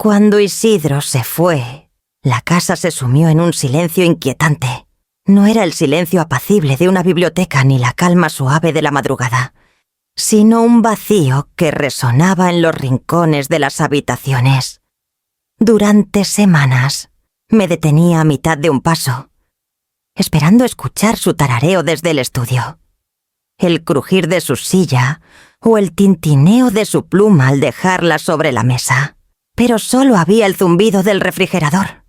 Cuando Isidro se fue, la casa se sumió en un silencio inquietante. No era el silencio apacible de una biblioteca ni la calma suave de la madrugada, sino un vacío que resonaba en los rincones de las habitaciones. Durante semanas me detenía a mitad de un paso, esperando escuchar su tarareo desde el estudio, el crujir de su silla o el tintineo de su pluma al dejarla sobre la mesa. Pero solo había el zumbido del refrigerador,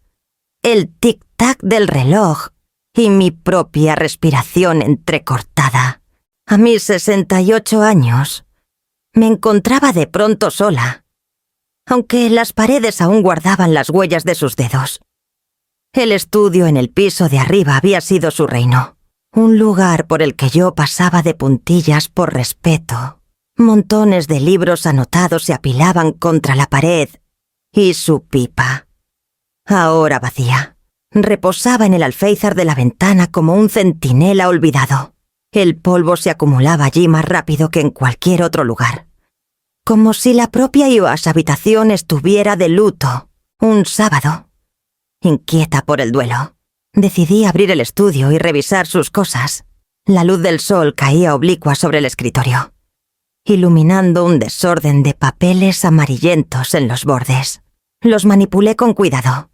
el tic-tac del reloj y mi propia respiración entrecortada. A mis 68 años, me encontraba de pronto sola, aunque las paredes aún guardaban las huellas de sus dedos. El estudio en el piso de arriba había sido su reino, un lugar por el que yo pasaba de puntillas por respeto. Montones de libros anotados se apilaban contra la pared y su pipa, ahora vacía, reposaba en el alféizar de la ventana como un centinela olvidado. El polvo se acumulaba allí más rápido que en cualquier otro lugar, como si la propia Ioas habitación estuviera de luto. Un sábado, inquieta por el duelo, decidí abrir el estudio y revisar sus cosas. La luz del sol caía oblicua sobre el escritorio, iluminando un desorden de papeles amarillentos en los bordes. Los manipulé con cuidado,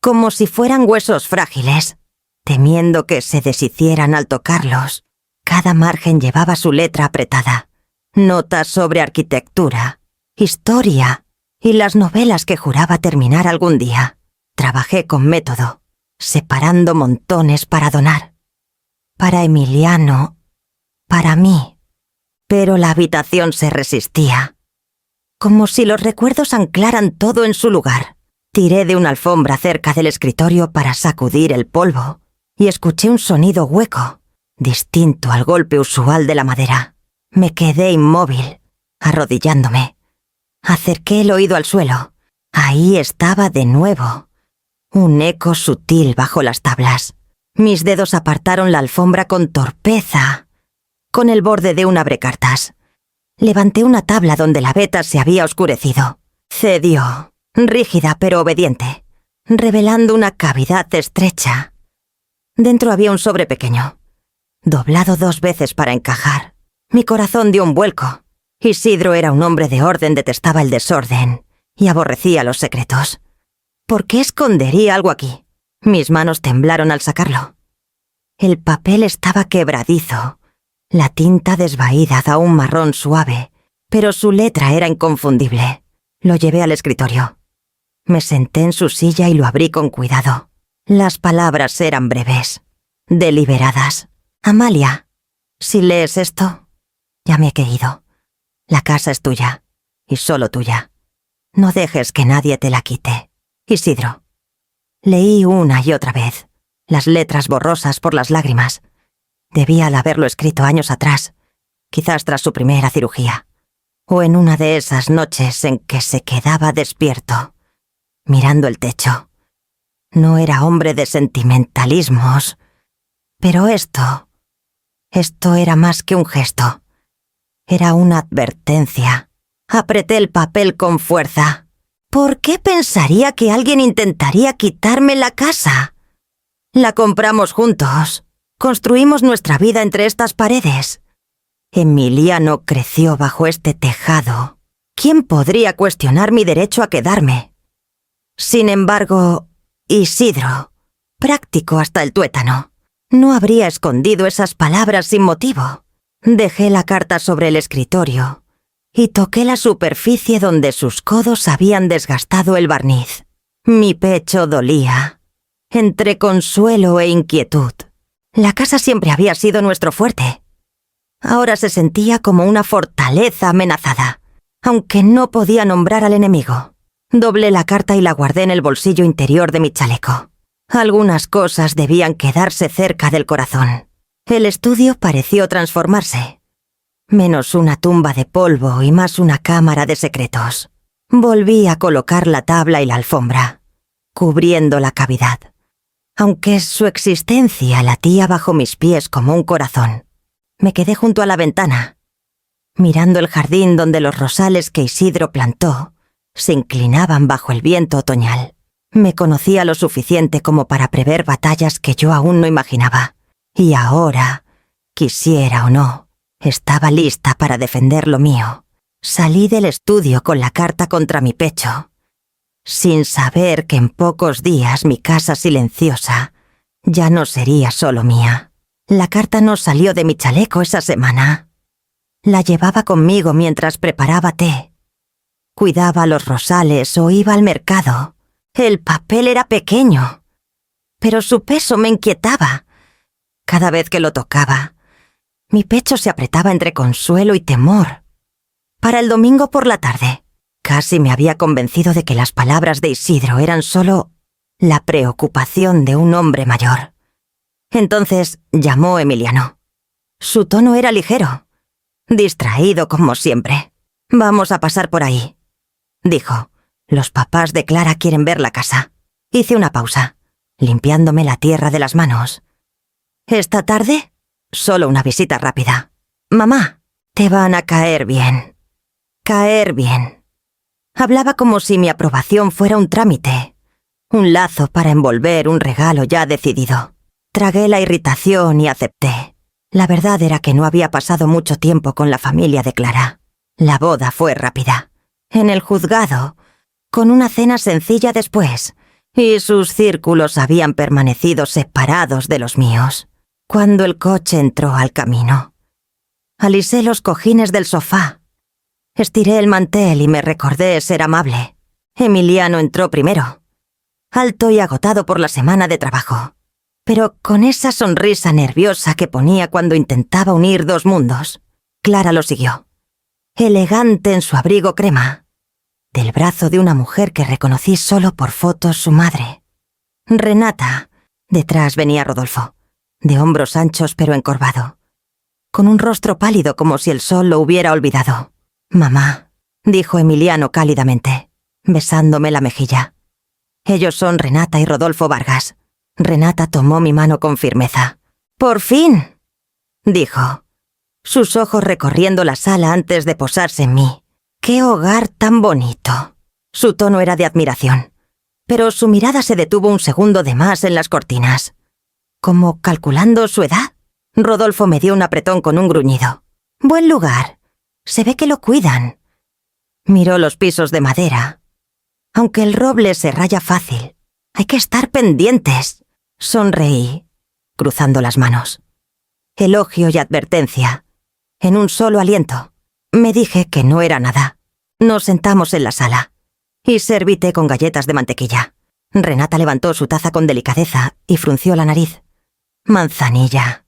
como si fueran huesos frágiles, temiendo que se deshicieran al tocarlos. Cada margen llevaba su letra apretada, notas sobre arquitectura, historia y las novelas que juraba terminar algún día. Trabajé con método, separando montones para donar. Para Emiliano, para mí. Pero la habitación se resistía, como si los recuerdos anclaran todo en su lugar. Tiré de una alfombra cerca del escritorio para sacudir el polvo y escuché un sonido hueco, distinto al golpe usual de la madera. Me quedé inmóvil, arrodillándome. Acerqué el oído al suelo. Ahí estaba de nuevo, un eco sutil bajo las tablas. Mis dedos apartaron la alfombra con torpeza, con el borde de un abrecartas. Levanté una tabla donde la veta se había oscurecido. Cedió, rígida pero obediente, revelando una cavidad estrecha. Dentro había un sobre pequeño, doblado 2 veces para encajar. Mi corazón dio un vuelco. Isidro era un hombre de orden, detestaba el desorden y aborrecía los secretos. ¿Por qué escondería algo aquí? Mis manos temblaron al sacarlo. El papel estaba quebradizo, la tinta desvaída da un marrón suave, pero su letra era inconfundible. Lo llevé al escritorio. Me senté en su silla y lo abrí con cuidado. Las palabras eran breves, deliberadas. Amalia, si lees esto, ya me he ido. La casa es tuya, y solo tuya. No dejes que nadie te la quite. Isidro. Leí una y otra vez, las letras borrosas por las lágrimas. Debía haberlo escrito años atrás, quizás tras su primera cirugía, o en una de esas noches en que se quedaba despierto, mirando el techo. No era hombre de sentimentalismos, pero esto era más que un gesto. Era una advertencia. Apreté el papel con fuerza. ¿Por qué pensaría que alguien intentaría quitarme la casa? La compramos juntos. Construimos nuestra vida entre estas paredes. Emiliano creció bajo este tejado. ¿Quién podría cuestionar mi derecho a quedarme? Sin embargo, Isidro, práctico hasta el tuétano, no habría escondido esas palabras sin motivo. Dejé la carta sobre el escritorio y toqué la superficie donde sus codos habían desgastado el barniz. Mi pecho dolía, entre consuelo e inquietud. La casa siempre había sido nuestro fuerte. Ahora se sentía como una fortaleza amenazada, aunque no podía nombrar al enemigo. Doblé la carta y la guardé en el bolsillo interior de mi chaleco. Algunas cosas debían quedarse cerca del corazón. El estudio pareció transformarse. Menos una tumba de polvo y más una cámara de secretos. Volví a colocar la tabla y la alfombra, cubriendo la cavidad, aunque su existencia latía bajo mis pies como un corazón. Me quedé junto a la ventana, mirando el jardín donde los rosales que Isidro plantó se inclinaban bajo el viento otoñal. Me conocía lo suficiente como para prever batallas que yo aún no imaginaba. Y ahora, quisiera o no, estaba lista para defender lo mío. Salí del estudio con la carta contra mi pecho, sin saber que en pocos días mi casa silenciosa ya no sería solo mía. La carta no salió de mi chaleco esa semana. La llevaba conmigo mientras preparaba té. Cuidaba los rosales o iba al mercado. El papel era pequeño, pero su peso me inquietaba. Cada vez que lo tocaba, mi pecho se apretaba entre consuelo y temor. Para el domingo por la tarde, casi me había convencido de que las palabras de Isidro eran solo la preocupación de un hombre mayor. Entonces llamó Emiliano. Su tono era ligero, distraído como siempre. «Vamos a pasar por ahí», dijo. «Los papás de Clara quieren ver la casa». Hice una pausa, limpiándome la tierra de las manos. «¿Esta tarde?» «Solo una visita rápida». «Mamá, te van a caer bien». «Caer bien». Hablaba como si mi aprobación fuera un trámite, un lazo para envolver un regalo ya decidido. Tragué la irritación y acepté. La verdad era que no había pasado mucho tiempo con la familia de Clara. La boda fue rápida. En el juzgado, con una cena sencilla después, y sus círculos habían permanecido separados de los míos. Cuando el coche entró al camino, alisé los cojines del sofá. Estiré el mantel y me recordé ser amable. Emiliano entró primero, alto y agotado por la semana de trabajo, pero con esa sonrisa nerviosa que ponía cuando intentaba unir dos mundos. Clara lo siguió, elegante en su abrigo crema, del brazo de una mujer que reconocí solo por fotos su madre. Renata. Detrás venía Rodolfo, de hombros anchos pero encorvado, con un rostro pálido como si el sol lo hubiera olvidado. «Mamá», dijo Emiliano cálidamente, besándome la mejilla. «Ellos son Renata y Rodolfo Vargas». Renata tomó mi mano con firmeza. «¡Por fin!», dijo, sus ojos recorriendo la sala antes de posarse en mí. «¡Qué hogar tan bonito!». Su tono era de admiración, pero su mirada se detuvo un segundo de más en las cortinas. ¿Como calculando su edad? Rodolfo me dio un apretón con un gruñido. «Buen lugar. Se ve que lo cuidan». Miró los pisos de madera. «Aunque el roble se raya fácil, hay que estar pendientes». Sonreí, cruzando las manos. Elogio y advertencia, en un solo aliento. Me dije que no era nada. Nos sentamos en la sala y serví té con galletas de mantequilla. Renata levantó su taza con delicadeza y frunció la nariz. «Manzanilla.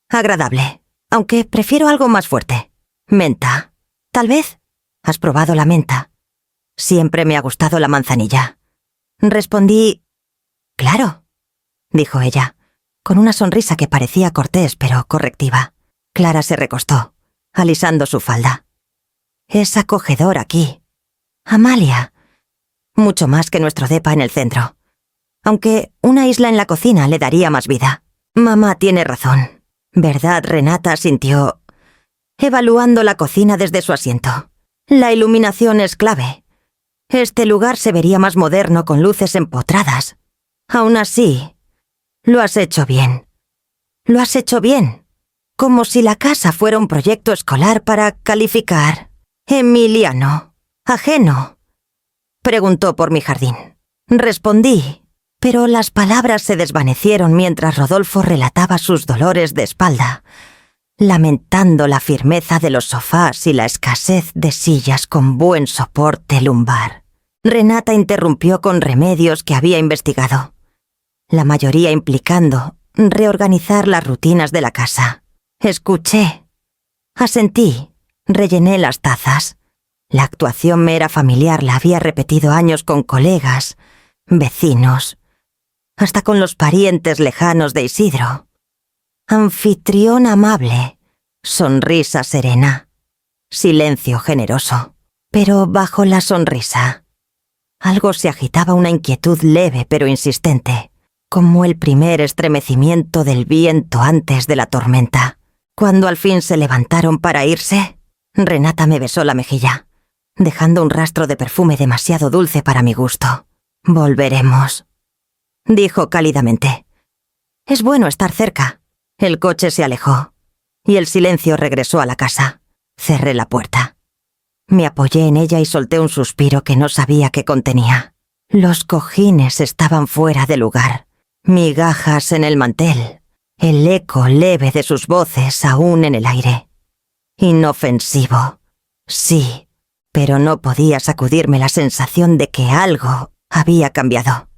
Agradable, aunque prefiero algo más fuerte. Menta. Tal vez. ¿Has probado la menta?» «Siempre me ha gustado la manzanilla». Respondí. «Claro», dijo ella, con una sonrisa que parecía cortés pero correctiva. Clara se recostó, alisando su falda. «Es acogedor aquí. Amalia. Mucho más que nuestro depa en el centro. Aunque una isla en la cocina le daría más vida». «Mamá tiene razón, ¿verdad?» Renata asintió, evaluando la cocina desde su asiento. «La iluminación es clave. Este lugar se vería más moderno con luces empotradas. Aún así, lo has hecho bien. Lo has hecho bien. Como si la casa fuera un proyecto escolar para calificar». «Emiliano, ajeno», preguntó por mi jardín. Respondí, pero las palabras se desvanecieron mientras Rodolfo relataba sus dolores de espalda, lamentando la firmeza de los sofás y la escasez de sillas con buen soporte lumbar. Renata interrumpió con remedios que había investigado, la mayoría implicando reorganizar las rutinas de la casa. Escuché, asentí, rellené las tazas. La actuación me era familiar, la había repetido años con colegas, vecinos, hasta con los parientes lejanos de Isidro. Anfitrión amable, sonrisa serena, silencio generoso. Pero bajo la sonrisa, algo se agitaba, una inquietud leve pero insistente, como el primer estremecimiento del viento antes de la tormenta. Cuando al fin se levantaron para irse, Renata me besó la mejilla. dejando un rastro de perfume demasiado dulce para mi gusto. «Volveremos», dijo cálidamente. «Es bueno estar cerca». El coche se alejó y el silencio regresó a la casa. Cerré la puerta. Me apoyé en ella y solté un suspiro que no sabía qué contenía. Los cojines estaban fuera de lugar, migajas en el mantel, el eco leve de sus voces aún en el aire. Inofensivo, sí, pero no podía sacudirme la sensación de que algo había cambiado,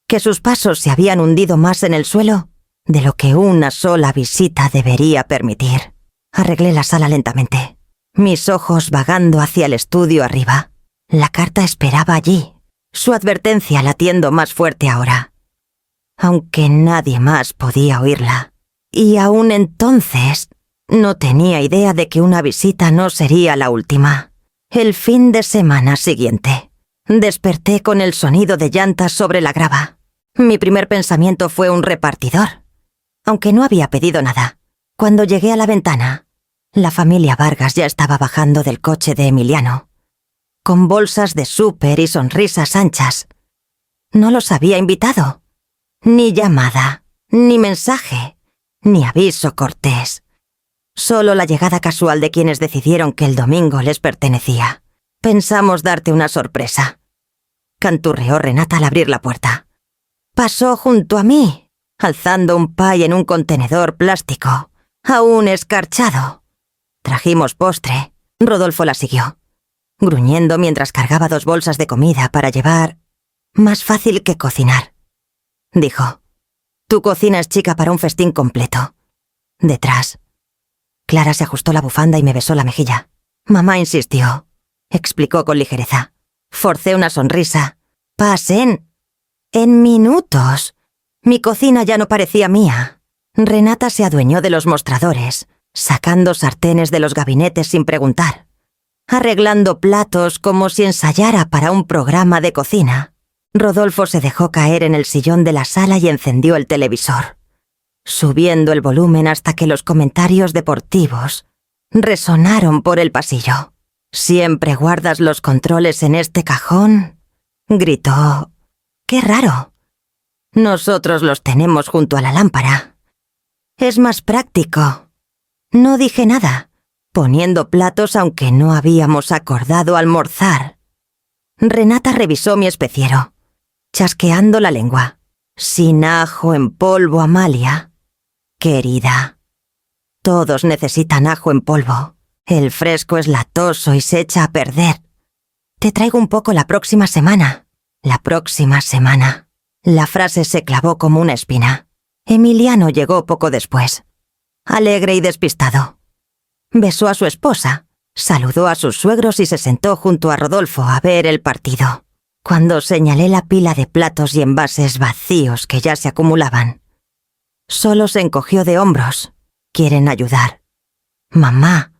que sus pasos se habían hundido más en el suelo de lo que una sola visita debería permitir. Arreglé la sala lentamente, mis ojos vagando hacia el estudio arriba. La carta esperaba allí, su advertencia latiendo más fuerte ahora, aunque nadie más podía oírla. Y aún entonces no tenía idea de que una visita no sería la última. El fin de semana siguiente, desperté con el sonido de llantas sobre la grava. Mi primer pensamiento fue un repartidor, aunque no había pedido nada. Cuando llegué a la ventana, la familia Vargas ya estaba bajando del coche de Emiliano, con bolsas de súper y sonrisas anchas. No los había invitado. Ni llamada, ni mensaje, ni aviso cortés. Solo la llegada casual de quienes decidieron que el domingo les pertenecía. «Pensamos darte una sorpresa», canturreó Renata al abrir la puerta. Pasó junto a mí, alzando un pay en un contenedor plástico, aún escarchado. Trajimos postre. Rodolfo la siguió, gruñendo mientras cargaba 2 bolsas de comida para llevar. «Más fácil que cocinar», dijo. «Tu cocina es chica para un festín completo». Detrás, Clara se ajustó la bufanda y me besó la mejilla. «Mamá insistió», explicó con ligereza. Forcé una sonrisa. «Pasen». En minutos. Mi cocina ya no parecía mía. Renata se adueñó de los mostradores, sacando sartenes de los gabinetes sin preguntar, arreglando platos como si ensayara para un programa de cocina. Rodolfo se dejó caer en el sillón de la sala y encendió el televisor, subiendo el volumen hasta que los comentarios deportivos resonaron por el pasillo. «¿Siempre guardas los controles en este cajón?», gritó. «Qué raro. Nosotros los tenemos junto a la lámpara. Es más práctico». No dije nada, poniendo platos aunque no habíamos acordado almorzar. Renata revisó mi especiero, chasqueando la lengua. «Sin ajo en polvo, Amalia. Querida, todos necesitan ajo en polvo. El fresco es latoso y se echa a perder. Te traigo un poco la próxima semana». La próxima semana. La frase se clavó como una espina. Emiliano llegó poco después, alegre y despistado. Besó a su esposa, saludó a sus suegros y se sentó junto a Rodolfo a ver el partido. Cuando señalé la pila de platos y envases vacíos que ya se acumulaban, solo se encogió de hombros. «¿Quieren ayudar?» «Mamá,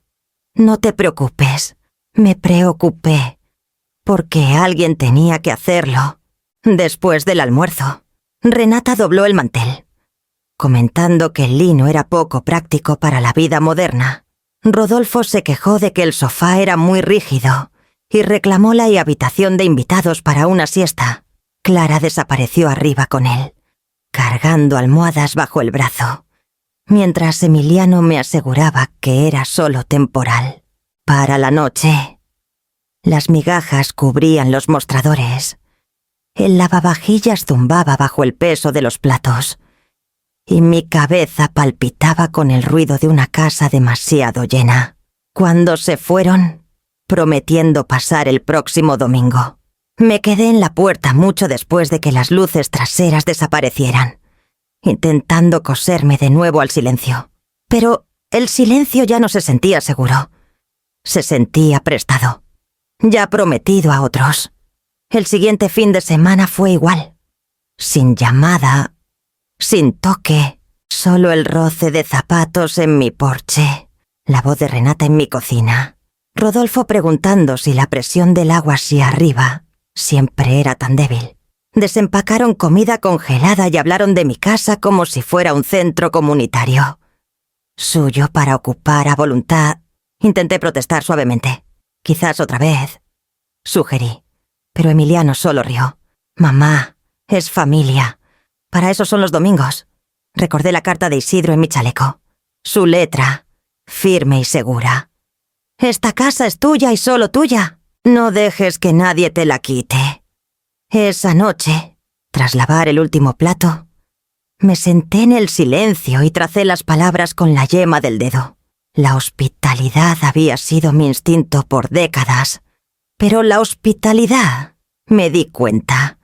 no te preocupes». Me preocupé, porque alguien tenía que hacerlo. Después del almuerzo, Renata dobló el mantel, comentando que el lino era poco práctico para la vida moderna. Rodolfo se quejó de que el sofá era muy rígido y reclamó la habitación de invitados para una siesta. Clara desapareció arriba con él, cargando almohadas bajo el brazo, mientras Emiliano me aseguraba que era solo temporal. Para la noche, las migajas cubrían los mostradores. El lavavajillas zumbaba bajo el peso de los platos, y mi cabeza palpitaba con el ruido de una casa demasiado llena. Cuando se fueron, prometiendo pasar el próximo domingo, me quedé en la puerta mucho después de que las luces traseras desaparecieran, intentando coserme de nuevo al silencio. Pero el silencio ya no se sentía seguro. Se sentía prestado, ya prometido a otros. El siguiente fin de semana fue igual. Sin llamada, sin toque, solo el roce de zapatos en mi porche, la voz de Renata en mi cocina, Rodolfo preguntando si la presión del agua hacia arriba siempre era tan débil. Desempacaron comida congelada y hablaron de mi casa como si fuera un centro comunitario, suyo para ocupar a voluntad. Intenté protestar suavemente. Quizás otra vez, sugerí. Pero Emiliano solo rió. Mamá, es familia. Para eso son los domingos. Recordé la carta de Isidro en mi chaleco. Su letra, firme y segura. Esta casa es tuya y solo tuya. No dejes que nadie te la quite. Esa noche, tras lavar el último plato, me senté en el silencio y tracé las palabras con la yema del dedo. La hospitalidad había sido mi instinto por décadas, pero la hospitalidad, me di cuenta,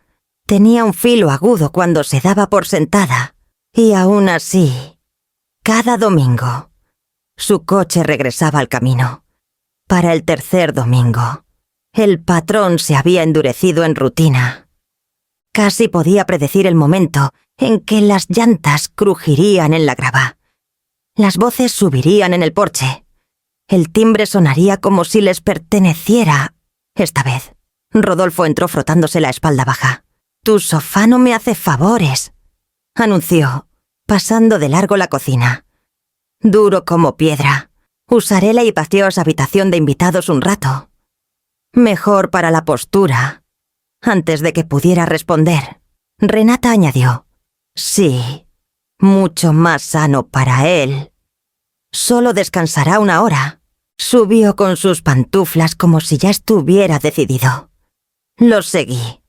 tenía un filo agudo cuando se daba por sentada, y aún así, cada domingo, su coche regresaba al camino. Para el tercer domingo, el patrón se había endurecido en rutina. Casi podía predecir el momento en que las llantas crujirían en la grava. Las voces subirían en el porche. El timbre sonaría como si les perteneciera. Esta vez, Rodolfo entró frotándose la espalda baja. «Tu sofá no me hace favores», anunció, pasando de largo la cocina. «Duro como piedra. Usaré la espaciosa habitación de invitados un rato. Mejor para la postura». Antes de que pudiera responder, Renata añadió: «Sí, mucho más sano para él. Solo descansará una hora». Subió con sus pantuflas como si ya estuviera decidido. Lo seguí,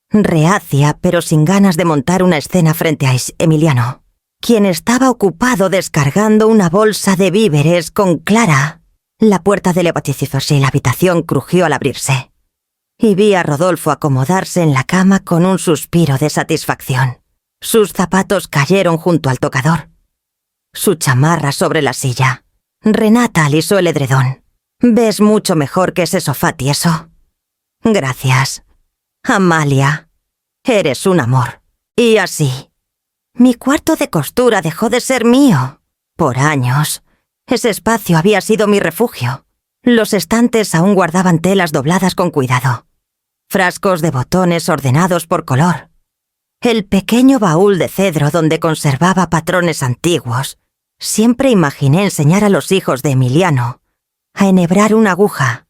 reacia pero sin ganas de montar una escena frente a Emiliano, quien estaba ocupado descargando una bolsa de víveres con Clara. La puerta de la habitación crujió al abrirse, y vi a Rodolfo acomodarse en la cama con un suspiro de satisfacción. Sus zapatos cayeron junto al tocador, su chamarra sobre la silla. Renata alisó el edredón. «Ves mucho mejor que ese sofá tieso». «Gracias. Amalia, eres un amor». Y así, mi cuarto de costura dejó de ser mío. Por años, ese espacio había sido mi refugio. Los estantes aún guardaban telas dobladas con cuidado, frascos de botones ordenados por color, el pequeño baúl de cedro donde conservaba patrones antiguos. Siempre imaginé enseñar a los hijos de Emiliano a enhebrar una aguja,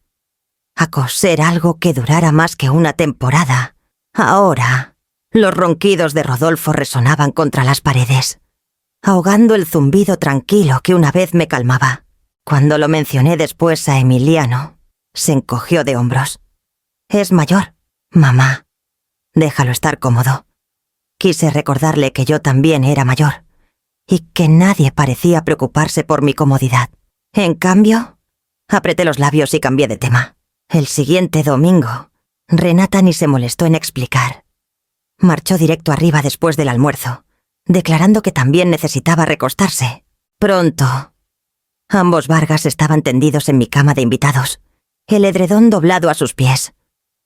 a coser algo que durara más que una temporada. Ahora, los ronquidos de Rodolfo resonaban contra las paredes, ahogando el zumbido tranquilo que una vez me calmaba. Cuando lo mencioné después a Emiliano, se encogió de hombros. «Es mayor, mamá. Déjalo estar cómodo». Quise recordarle que yo también era mayor, y que nadie parecía preocuparse por mi comodidad. En cambio, apreté los labios y cambié de tema. El siguiente domingo, Renata ni se molestó en explicar. Marchó directo arriba después del almuerzo, declarando que también necesitaba recostarse. Pronto, ambos Vargas estaban tendidos en mi cama de invitados, el edredón doblado a sus pies,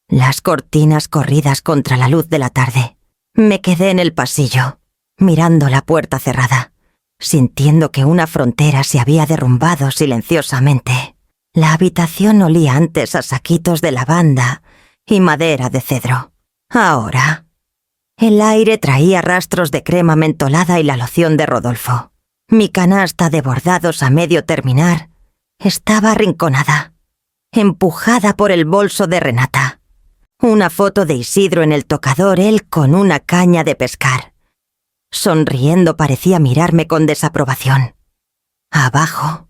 las cortinas corridas contra la luz de la tarde. Me quedé en el pasillo, mirando la puerta cerrada, sintiendo que una frontera se había derrumbado silenciosamente. La habitación olía antes a saquitos de lavanda y madera de cedro. Ahora, el aire traía rastros de crema mentolada y la loción de Rodolfo. Mi canasta de bordados a medio terminar estaba arrinconada, empujada por el bolso de Renata. Una foto de Isidro en el tocador, él con una caña de pescar. Sonriendo parecía mirarme con desaprobación. Abajo,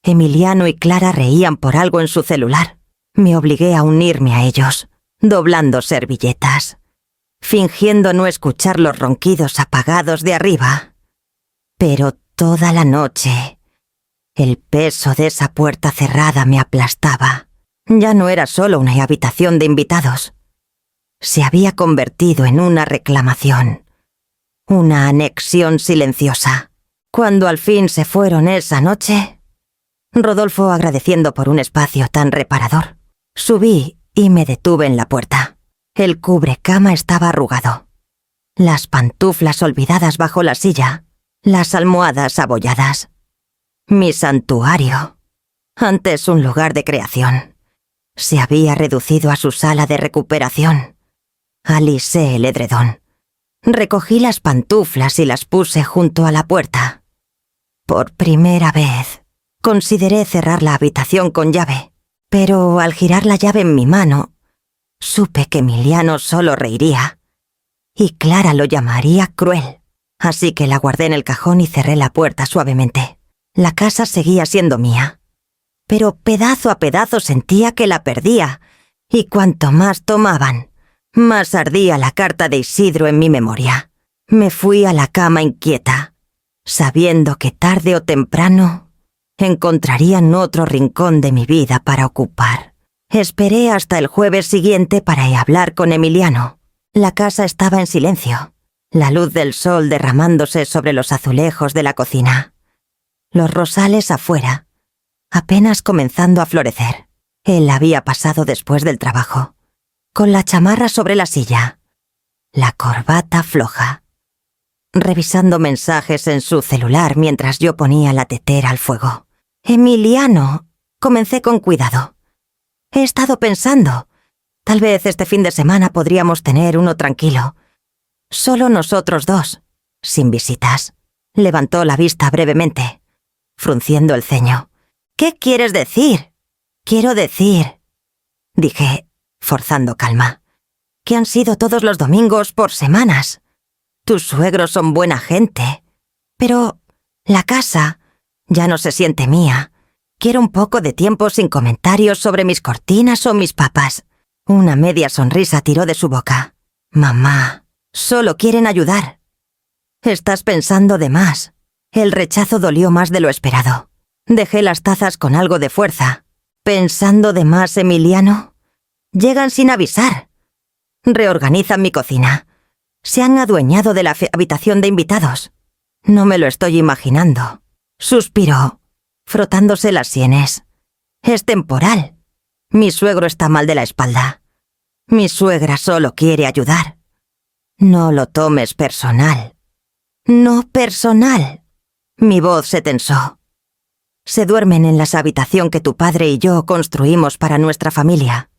Emiliano y Clara reían por algo en su celular. Me obligué a unirme a ellos, doblando servilletas, fingiendo no escuchar los ronquidos apagados de arriba. Pero toda la noche, el peso de esa puerta cerrada me aplastaba. Ya no era solo una habitación de invitados. Se había convertido en una reclamación, una anexión silenciosa. Cuando al fin se fueron esa noche, Rodolfo agradeciendo por un espacio tan reparador, subí y me detuve en la puerta. El cubrecama estaba arrugado, las pantuflas olvidadas bajo la silla, las almohadas abolladas. Mi santuario, antes un lugar de creación, se había reducido a su sala de recuperación. Alisé el edredón. Recogí las pantuflas y las puse junto a la puerta. Por primera vez, consideré cerrar la habitación con llave. Pero al girar la llave en mi mano, supe que Emiliano solo reiría, y Clara lo llamaría cruel. Así que la guardé en el cajón y cerré la puerta suavemente. La casa seguía siendo mía, pero pedazo a pedazo sentía que la perdía, y cuanto más tomaban, más ardía la carta de Isidro en mi memoria. Me fui a la cama inquieta, sabiendo que tarde o temprano encontrarían otro rincón de mi vida para ocupar. Esperé hasta el jueves siguiente para hablar con Emiliano. La casa estaba en silencio, la luz del sol derramándose sobre los azulejos de la cocina. Los rosales afuera, apenas comenzando a florecer. Él había pasado después del trabajo, con la chamarra sobre la silla, la corbata floja, revisando mensajes en su celular mientras yo ponía la tetera al fuego. Emiliano, comencé con cuidado. He estado pensando, tal vez este fin de semana podríamos tener uno tranquilo. Solo nosotros dos, sin visitas. Levantó la vista brevemente, frunciendo el ceño. ¿Qué quieres decir? Quiero decir, dije, forzando calma, que han sido todos los domingos por semanas. Tus suegros son buena gente, pero la casa ya no se siente mía. Quiero un poco de tiempo sin comentarios sobre mis cortinas o mis papas. Una media sonrisa tiró de su boca. Mamá, solo quieren ayudar. Estás pensando de más. El rechazo dolió más de lo esperado. Dejé las tazas con algo de fuerza. ¿Pensando de más, Emiliano? Llegan sin avisar. Reorganizan mi cocina. Se han adueñado de la habitación de invitados. No me lo estoy imaginando. Suspiró, frotándose las sienes. Es temporal. Mi suegro está mal de la espalda. Mi suegra solo quiere ayudar. No lo tomes personal. No personal. Mi voz se tensó. Se duermen en la habitación que tu padre y yo construimos para nuestra familia.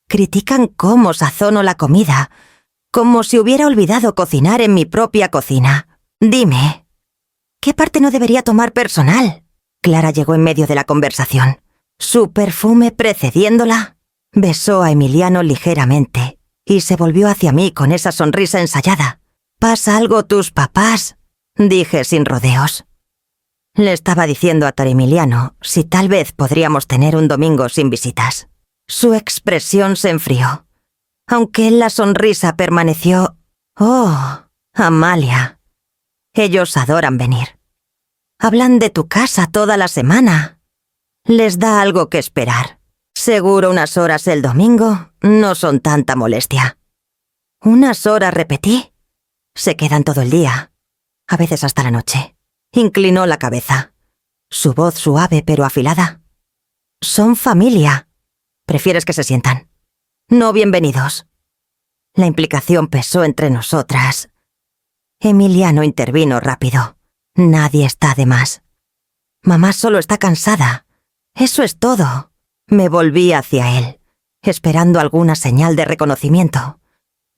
Critican cómo sazono la comida, como si hubiera olvidado cocinar en mi propia cocina. Dime, ¿qué parte no debería tomar personal? Clara llegó en medio de la conversación, su perfume precediéndola. Besó a Emiliano ligeramente y se volvió hacia mí con esa sonrisa ensayada. ¿Pasa algo tus papás?, dije sin rodeos. Le estaba diciendo a Emiliano si tal vez podríamos tener un domingo sin visitas. Su expresión se enfrió, aunque la sonrisa permaneció. Oh, Amalia. Ellos adoran venir. Hablan de tu casa toda la semana. Les da algo que esperar. Seguro unas horas el domingo no son tanta molestia. ¿Unas horas repetí? Se quedan todo el día, a veces hasta la noche. Inclinó la cabeza, su voz suave pero afilada. Son familia. ¿Prefieres que se sientan? No bienvenidos. La implicación pesó entre nosotras. Emiliano intervino rápido. Nadie está de más. Mamá solo está cansada. Eso es todo. Me volví hacia él, esperando alguna señal de reconocimiento,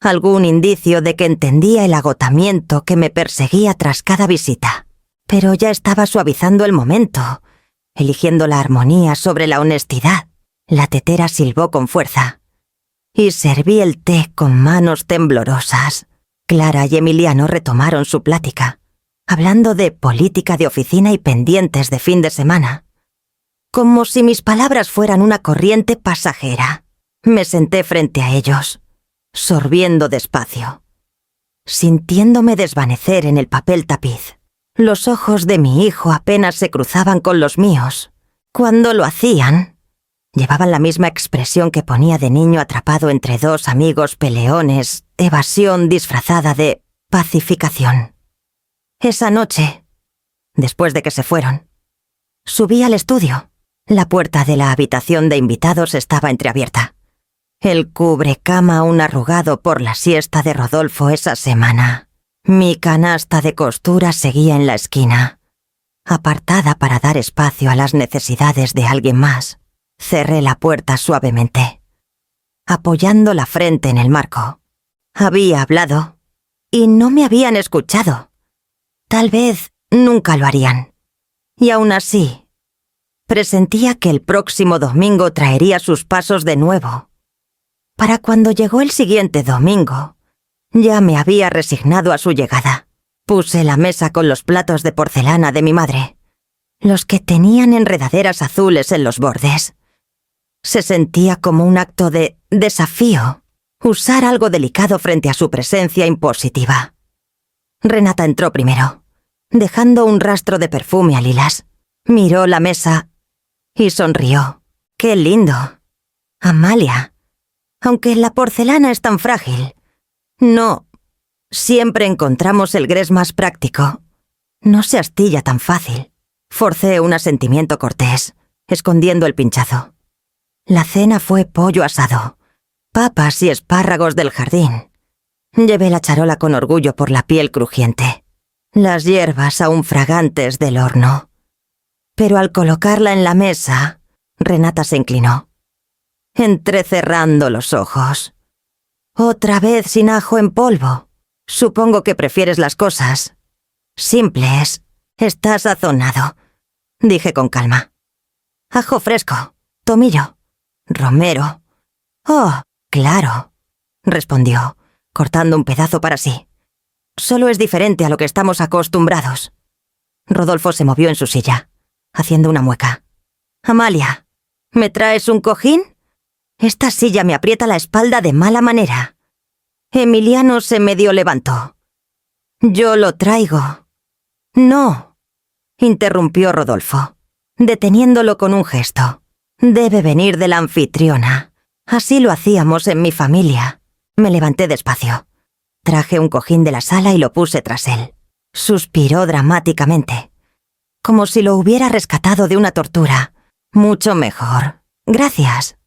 algún indicio de que entendía el agotamiento que me perseguía tras cada visita. Pero ya estaba suavizando el momento, eligiendo la armonía sobre la honestidad. La tetera silbó con fuerza, y serví el té con manos temblorosas. Clara y Emiliano retomaron su plática, hablando de política de oficina y pendientes de fin de semana, como si mis palabras fueran una corriente pasajera. Me senté frente a ellos, sorbiendo despacio, sintiéndome desvanecer en el papel tapiz. Los ojos de mi hijo apenas se cruzaban con los míos. Cuando lo hacían, llevaban la misma expresión que ponía de niño atrapado entre dos amigos peleones, evasión disfrazada de pacificación. Esa noche, después de que se fueron, subí al estudio. La puerta de la habitación de invitados estaba entreabierta. El cubrecama aún arrugado por la siesta de Rodolfo esa semana. Mi canasta de costura seguía en la esquina, apartada para dar espacio a las necesidades de alguien más. Cerré la puerta suavemente, apoyando la frente en el marco. Había hablado, y no me habían escuchado. Tal vez nunca lo harían. Y aún así, Presentía que el próximo domingo traería sus pasos de nuevo. Para cuando llegó el siguiente domingo, ya me había resignado a su llegada. Puse la mesa con los platos de porcelana de mi madre, los que tenían enredaderas azules en los bordes. Se sentía como un acto de desafío, usar algo delicado frente a su presencia impositiva. Renata entró primero, dejando un rastro de perfume a lilas. Miró la mesa y sonrió. ¡Qué lindo! Amalia, aunque la porcelana es tan frágil, no, siempre encontramos el grés más práctico. No se astilla tan fácil. Forcé un asentimiento cortés, escondiendo el pinchazo. La cena fue pollo asado, papas y espárragos del jardín. Llevé la charola con orgullo por la piel crujiente, las hierbas aún fragantes del horno. Pero al colocarla en la mesa, Renata se inclinó, entrecerrando los ojos. «Otra vez sin ajo en polvo. Supongo que prefieres las cosas simples. Está sazonado», dije con calma. «Ajo fresco, tomillo, romero». «Oh, claro», respondió, cortando un pedazo para sí. «Solo es diferente a lo que estamos acostumbrados». Rodolfo se movió en su silla, haciendo una mueca. «Amalia, ¿me traes un cojín? Esta silla me aprieta la espalda de mala manera». Emiliano se medio levantó. «Yo lo traigo». «No», interrumpió Rodolfo, deteniéndolo con un gesto. «Debe venir de la anfitriona. Así lo hacíamos en mi familia». Me levanté despacio. Traje un cojín de la sala y lo puse tras él. Suspiró dramáticamente, como si lo hubiera rescatado de una tortura. «Mucho mejor. Gracias».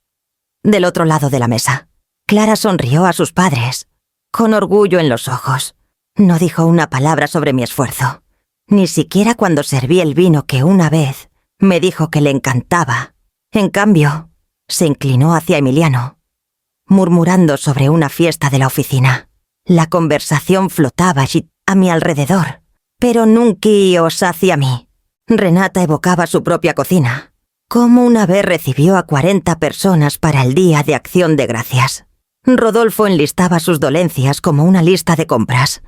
Del otro lado de la mesa, Clara sonrió a sus padres, con orgullo en los ojos. No dijo una palabra sobre mi esfuerzo, ni siquiera cuando serví el vino que una vez me dijo que le encantaba. En cambio, se inclinó hacia Emiliano, murmurando sobre una fiesta de la oficina. La conversación flotaba a mi alrededor, pero nunca os hacia mí. Renata evocaba su propia cocina, como una vez recibió a 40 personas para el Día de Acción de Gracias. Rodolfo enlistaba sus dolencias como una lista de compras.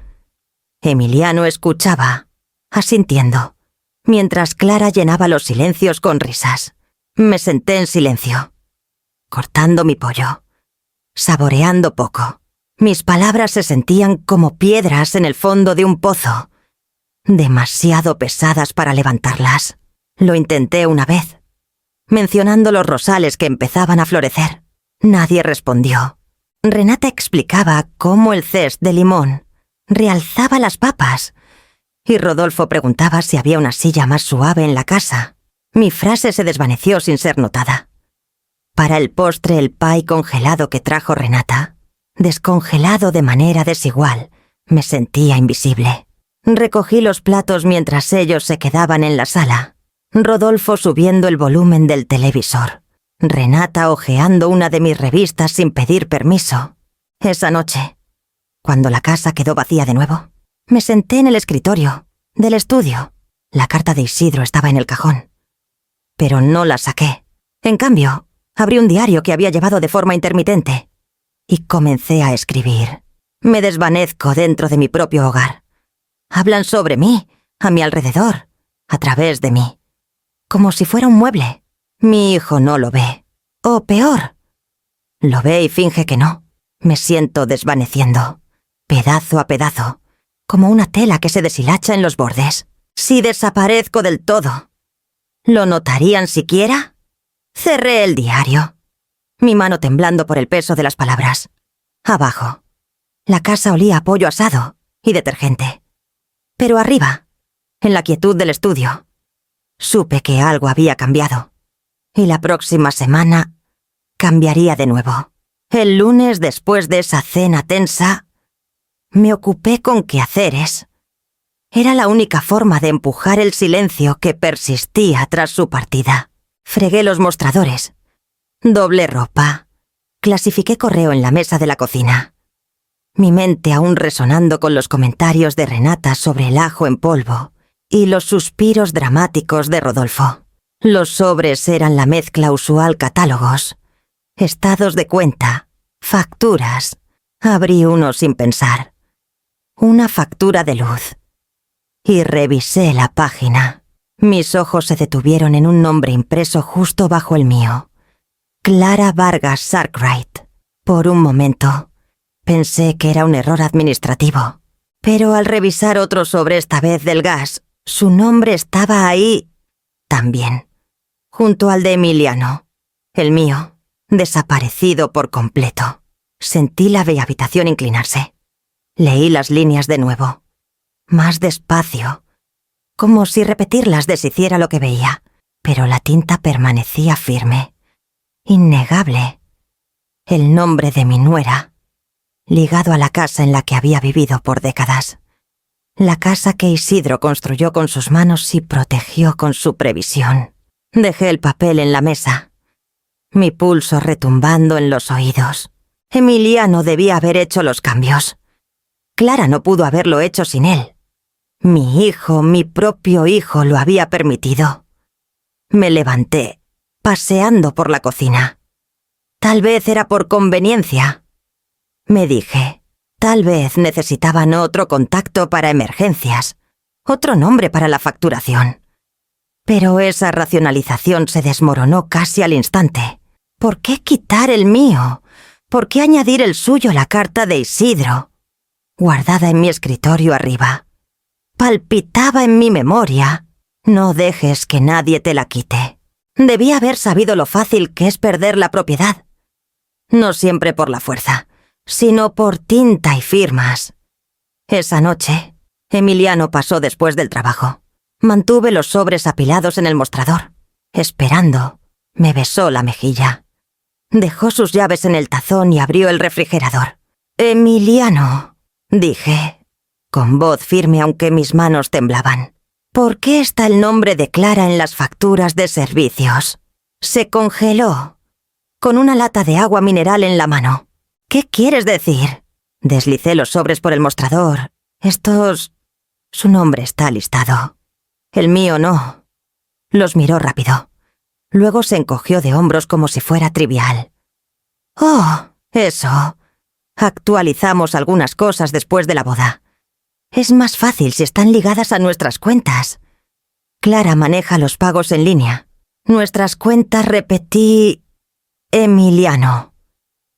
Emiliano escuchaba, asintiendo, mientras Clara llenaba los silencios con risas. Me senté en silencio, cortando mi pollo, saboreando poco. Mis palabras se sentían como piedras en el fondo de un pozo, demasiado pesadas para levantarlas. Lo intenté una vez, mencionando los rosales que empezaban a florecer. Nadie respondió. Renata explicaba cómo el zest de limón realzaba las papas, y Rodolfo preguntaba si había una silla más suave en la casa. Mi frase se desvaneció sin ser notada. Para el postre, el pie congelado que trajo Renata, descongelado de manera desigual, me sentía invisible. Recogí los platos mientras ellos se quedaban en la sala. Rodolfo subiendo el volumen del televisor. Renata hojeando una de mis revistas sin pedir permiso. Esa noche, cuando la casa quedó vacía de nuevo, me senté en el escritorio del estudio. La carta de Isidro estaba en el cajón, pero no la saqué. En cambio, abrí un diario que había llevado de forma intermitente y comencé a escribir. Me desvanezco dentro de mi propio hogar. Hablan sobre mí, a mi alrededor, a través de mí, como si fuera un mueble. Mi hijo no lo ve. O peor, lo ve y finge que no. Me siento desvaneciendo, pedazo a pedazo, como una tela que se deshilacha en los bordes. Si desaparezco del todo, ¿lo notarían siquiera? Cerré el diario, mi mano temblando por el peso de las palabras. Abajo, la casa olía a pollo asado y detergente. Pero arriba, en la quietud del estudio, supe que algo había cambiado. Y la próxima semana cambiaría de nuevo. El lunes, después de esa cena tensa, me ocupé con quehaceres. Era la única forma de empujar el silencio que persistía tras su partida. Fregué los mostradores, doblé ropa, clasifiqué correo en la mesa de la cocina. Mi mente aún resonando con los comentarios de Renata sobre el ajo en polvo y los suspiros dramáticos de Rodolfo. Los sobres eran la mezcla usual: catálogos, estados de cuenta, facturas. Abrí uno sin pensar. Una factura de luz. Y revisé la página. Mis ojos se detuvieron en un nombre impreso justo bajo el mío. Clara Vargas Arkwright. Por un momento, pensé que era un error administrativo. Pero al revisar otro sobre, esta vez del gas, su nombre estaba ahí también, junto al de Emiliano. El mío, desaparecido por completo. Sentí la habitación inclinarse. Leí las líneas de nuevo. Más despacio, como si repetirlas deshiciera lo que veía, pero la tinta permanecía firme, innegable. El nombre de mi nuera, ligado a la casa en la que había vivido por décadas. La casa que Isidro construyó con sus manos y protegió con su previsión. Dejé el papel en la mesa, mi pulso retumbando en los oídos. Emiliano debía haber hecho los cambios. Clara no pudo haberlo hecho sin él. Mi hijo, mi propio hijo, lo había permitido. Me levanté, paseando por la cocina. Tal vez era por conveniencia. Me dije, tal vez necesitaban otro contacto para emergencias, otro nombre para la facturación. Pero esa racionalización se desmoronó casi al instante. ¿Por qué quitar el mío? ¿Por qué añadir el suyo a la carta de Isidro, guardada en mi escritorio arriba? Palpitaba en mi memoria. No dejes que nadie te la quite. Debía haber sabido lo fácil que es perder la propiedad. No siempre por la fuerza, sino por tinta y firmas. Esa noche, Emiliano pasó después del trabajo. Mantuve los sobres apilados en el mostrador. Esperando, me besó la mejilla. Dejó sus llaves en el tazón y abrió el refrigerador. «Emiliano», dije, con voz firme aunque mis manos temblaban. «¿Por qué está el nombre de Clara en las facturas de servicios?» Se congeló, con una lata de agua mineral en la mano. «¿Qué quieres decir?» Deslicé los sobres por el mostrador. «Estos... Su nombre está listado. El mío no». Los miró rápido. Luego se encogió de hombros como si fuera trivial. «Oh, eso. Actualizamos algunas cosas después de la boda. Es más fácil si están ligadas a nuestras cuentas. Clara maneja los pagos en línea. Nuestras cuentas repetí... Emiliano.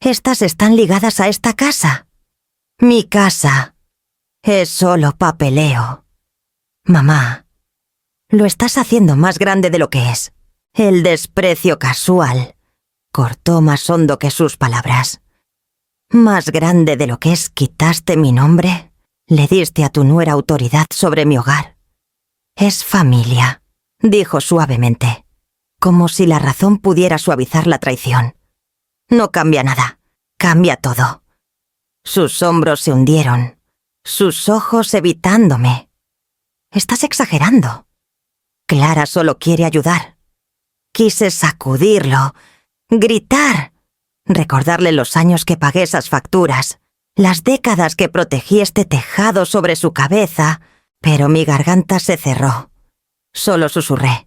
Estas están ligadas a esta casa. Mi casa. Es solo papeleo. Mamá, lo estás haciendo más grande de lo que es». El desprecio casual cortó más hondo que sus palabras. «Más grande de lo que es, quitaste mi nombre. Le diste a tu nuera autoridad sobre mi hogar. Es familia», dijo suavemente, como si la razón pudiera suavizar la traición. «No cambia nada, cambia todo». Sus hombros se hundieron, sus ojos evitándome. «Estás exagerando. Clara solo quiere ayudar». Quise sacudirlo, gritar, recordarle los años que pagué esas facturas, las décadas que protegí este tejado sobre su cabeza, pero mi garganta se cerró. Solo susurré.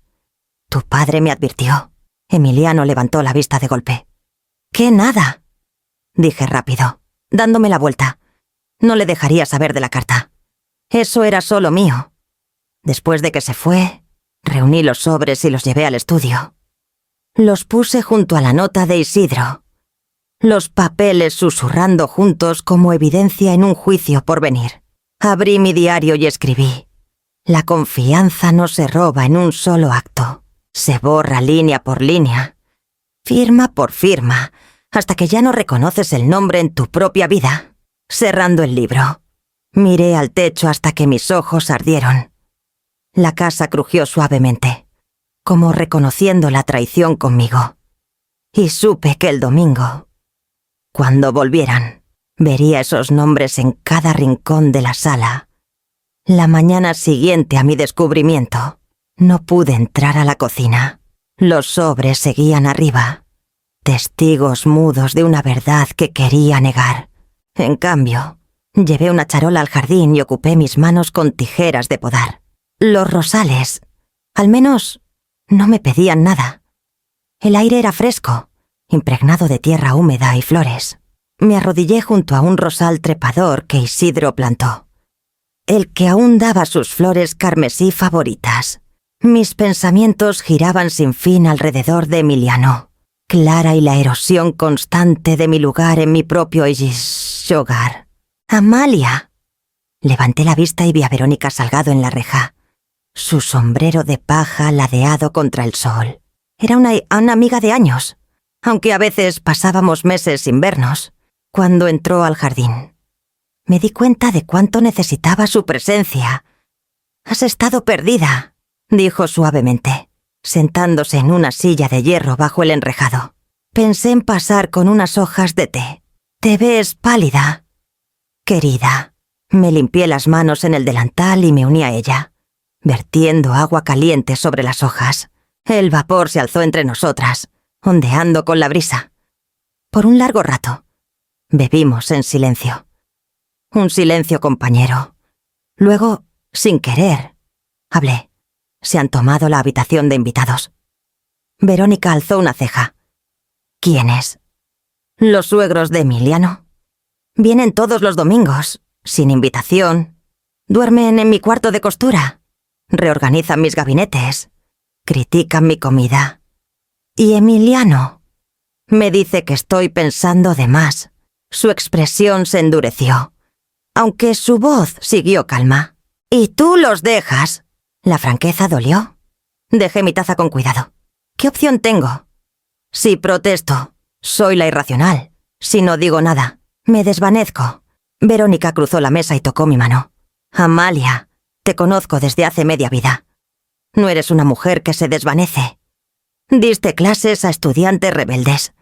«Tu padre me advirtió». Emiliano levantó la vista de golpe. «¿Qué nada?», dije rápido, dándome la vuelta. No le dejaría saber de la carta. Eso era solo mío. Después de que se fue, reuní los sobres y los llevé al estudio. Los puse junto a la nota de Isidro. Los papeles susurrando juntos como evidencia en un juicio por venir. Abrí mi diario y escribí. La confianza no se roba en un solo acto. Se borra línea por línea, firma por firma, hasta que ya no reconoces el nombre en tu propia vida. Cerrando el libro, miré al techo hasta que mis ojos ardieron. La casa crujió suavemente, como reconociendo la traición conmigo. Y supe que el domingo, cuando volvieran, vería esos nombres en cada rincón de la sala. La mañana siguiente a mi descubrimiento, no pude entrar a la cocina. Los sobres seguían arriba, testigos mudos de una verdad que quería negar. En cambio, llevé una charola al jardín y ocupé mis manos con tijeras de podar. Los rosales, al menos No me pedían nada. El aire era fresco, impregnado de tierra húmeda y flores. Me arrodillé junto a un rosal trepador que Isidro plantó, el que aún daba sus flores carmesí favoritas. Mis pensamientos giraban sin fin alrededor de Emiliano, Clara y la erosión constante de mi lugar en mi propio hogar. ¡Amalia! Levanté la vista y vi a Verónica Salgado en la reja, su sombrero de paja ladeado contra el sol. Era una amiga de años, aunque a veces pasábamos meses sin vernos, cuando entró al jardín. Me di cuenta de cuánto necesitaba su presencia. «Has estado perdida», dijo suavemente, sentándose en una silla de hierro bajo el enrejado. «Pensé en pasar con unas hojas de té. Te ves pálida». «Querida». Me limpié las manos en el delantal y me uní a ella, vertiendo agua caliente sobre las hojas. El vapor se alzó entre nosotras, ondeando con la brisa. Por un largo rato, bebimos en silencio. Un silencio compañero. Luego, sin querer, hablé. Se han tomado la habitación de invitados. Verónica alzó una ceja. ¿Quiénes? Los suegros de Emiliano. Vienen todos los domingos, sin invitación. Duermen en mi cuarto de costura. Reorganizan mis gabinetes. Critican mi comida. Y Emiliano me dice que estoy pensando de más. Su expresión se endureció, aunque su voz siguió calma. «¿Y tú los dejas?» La franqueza dolió. Dejé mi taza con cuidado. ¿Qué opción tengo? Si protesto, soy la irracional. Si no digo nada, me desvanezco. Verónica cruzó la mesa y tocó mi mano. «Amalia, te conozco desde hace media vida. No eres una mujer que se desvanece. Diste clases a estudiantes rebeldes.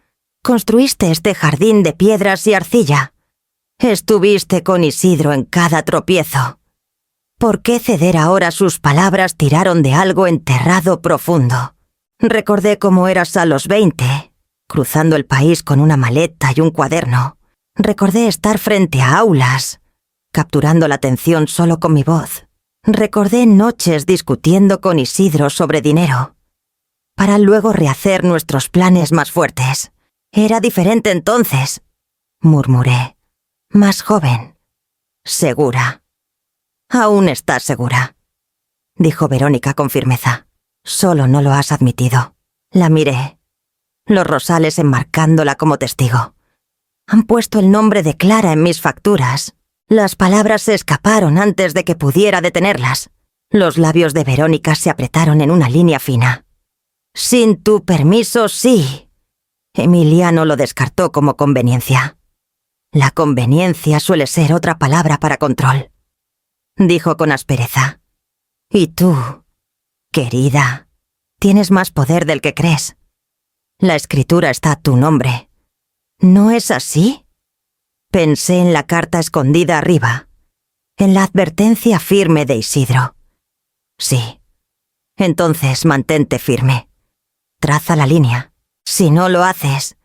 Construiste este jardín de piedras y arcilla. Estuviste con Isidro en cada tropiezo. ¿Por qué ceder ahora? Sus palabras tiraron de algo enterrado profundo. Recordé cómo eras a los 20, cruzando el país con una maleta y un cuaderno. Recordé estar frente a aulas, capturando la atención solo con mi voz. Recordé noches discutiendo con Isidro sobre dinero, para luego rehacer nuestros planes más fuertes. Era diferente entonces, murmuré. Más joven. Segura. Aún estás segura, dijo Verónica con firmeza. Solo no lo has admitido. La miré, los rosales enmarcándola como testigo. Han puesto el nombre de Clara en mis facturas. Las palabras se escaparon antes de que pudiera detenerlas. Los labios de Verónica se apretaron en una línea fina. Sin tu permiso, sí. Emiliano lo descartó como conveniencia. La conveniencia suele ser otra palabra para control, dijo con aspereza. Y tú, querida, tienes más poder del que crees. La escritura está a tu nombre. ¿No es así? Pensé en la carta escondida arriba, en la advertencia firme de Isidro. Sí. Entonces mantente firme. Traza la línea. Si no lo haces,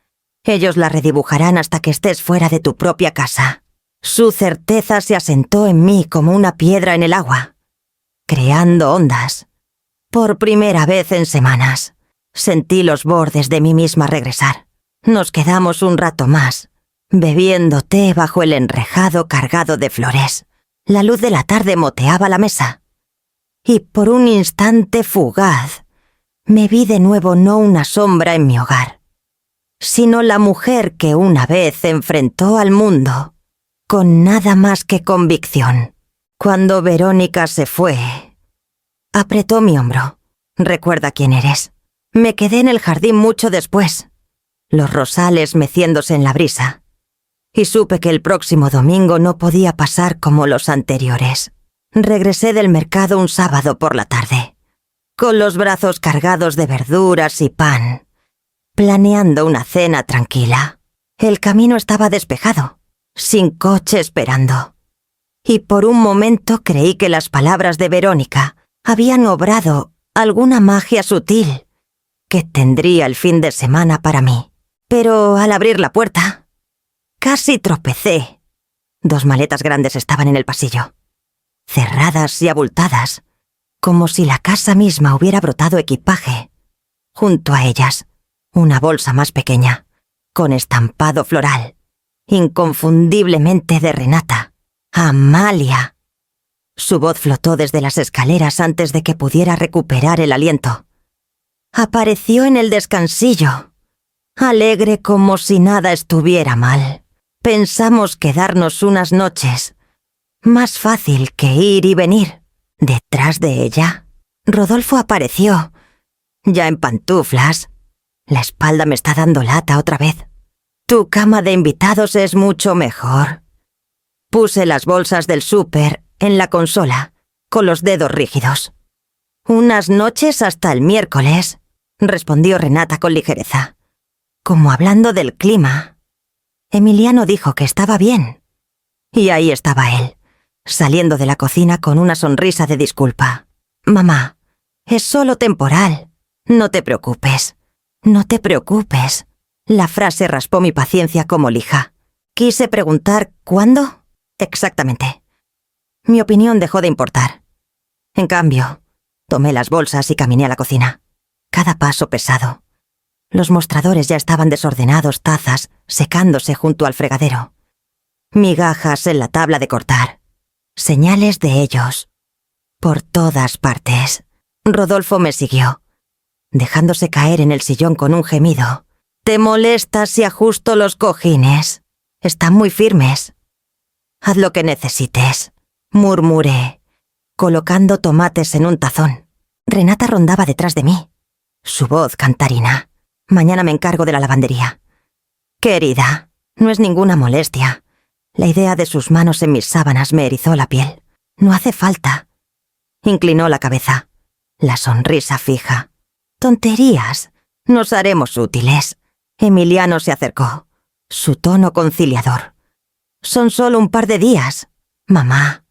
ellos la redibujarán hasta que estés fuera de tu propia casa. Su certeza se asentó en mí como una piedra en el agua, creando ondas. Por primera vez en semanas, sentí los bordes de mí misma regresar. Nos quedamos un rato más, bebiendo té bajo el enrejado cargado de flores. La luz de la tarde moteaba la mesa. Y por un instante fugaz, me vi de nuevo no una sombra en mi hogar, sino la mujer que una vez enfrentó al mundo con nada más que convicción. Cuando Verónica se fue, apretó mi hombro. «Recuerda quién eres». Me quedé en el jardín mucho después, los rosales meciéndose en la brisa, y supe que el próximo domingo no podía pasar como los anteriores. Regresé del mercado un sábado por la tarde, con los brazos cargados de verduras y pan, planeando una cena tranquila. El camino estaba despejado, sin coche esperando, y por un momento creí que las palabras de Verónica habían obrado alguna magia sutil que tendría el fin de semana para mí. Pero al abrir la puerta, casi tropecé. 2 maletas grandes estaban en el pasillo, cerradas y abultadas, como si la casa misma hubiera brotado equipaje Junto a ellas, una bolsa más pequeña, con estampado floral, inconfundiblemente de Renata. ¡Amalia! Su voz flotó desde las escaleras antes de que pudiera recuperar el aliento. Apareció en el descansillo, alegre como si nada estuviera mal. Pensamos quedarnos unas noches. Más fácil que ir y venir. Detrás de ella, Rodolfo apareció, ya en pantuflas. La espalda me está dando lata otra vez. Tu cama de invitados es mucho mejor. Puse las bolsas del súper en la consola, con los dedos rígidos. Unas noches hasta el miércoles, respondió Renata con ligereza, como hablando del clima. Emiliano dijo que estaba bien. Y ahí estaba él, saliendo de la cocina con una sonrisa de disculpa. Mamá, es solo temporal. No te preocupes. No te preocupes. La frase raspó mi paciencia como lija. Quise preguntar ¿cuándo? Exactamente. Mi opinión dejó de importar. En cambio, tomé las bolsas y caminé a la cocina. Cada paso pesado. Los mostradores ya estaban desordenados, tazas secándose junto al fregadero. Migajas en la tabla de cortar. Señales de ellos. Por todas partes. Rodolfo me siguió, dejándose caer en el sillón con un gemido. ¿Te molesta si ajusto los cojines? Están muy firmes. Haz lo que necesites, murmuré, colocando tomates en un tazón. Renata rondaba detrás de mí. Su voz cantarina. Mañana me encargo de la lavandería. Querida, no es ninguna molestia. La idea de sus manos en mis sábanas me erizó la piel. No hace falta. Inclinó la cabeza. La sonrisa fija. Tonterías. Nos haremos útiles. Emiliano se acercó. Su tono conciliador. Son solo un par de días. Mamá,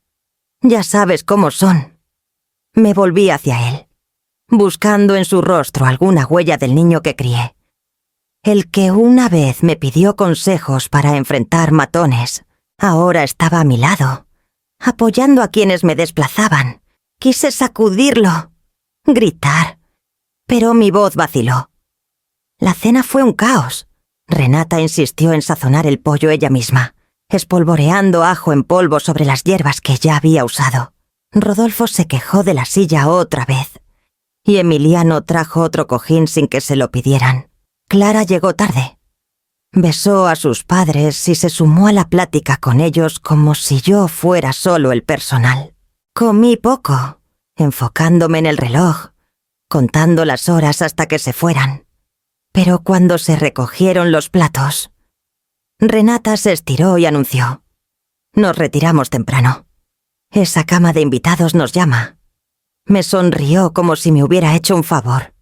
ya sabes cómo son. Me volví hacia él, buscando en su rostro alguna huella del niño que crié. El que una vez me pidió consejos para enfrentar matones, ahora estaba a mi lado, apoyando a quienes me desplazaban. Quise sacudirlo, gritar, pero mi voz vaciló. La cena fue un caos. Renata insistió en sazonar el pollo ella misma, espolvoreando ajo en polvo sobre las hierbas que ya había usado. Rodolfo se quejó de la silla otra vez, y Emiliano trajo otro cojín sin que se lo pidieran. Clara llegó tarde. Besó a sus padres y se sumó a la plática con ellos como si yo fuera solo el personal. Comí poco, enfocándome en el reloj, contando las horas hasta que se fueran. Pero cuando se recogieron los platos, Renata se estiró y anunció: nos retiramos temprano. Esa cama de invitados nos llama. Me sonrió como si me hubiera hecho un favor.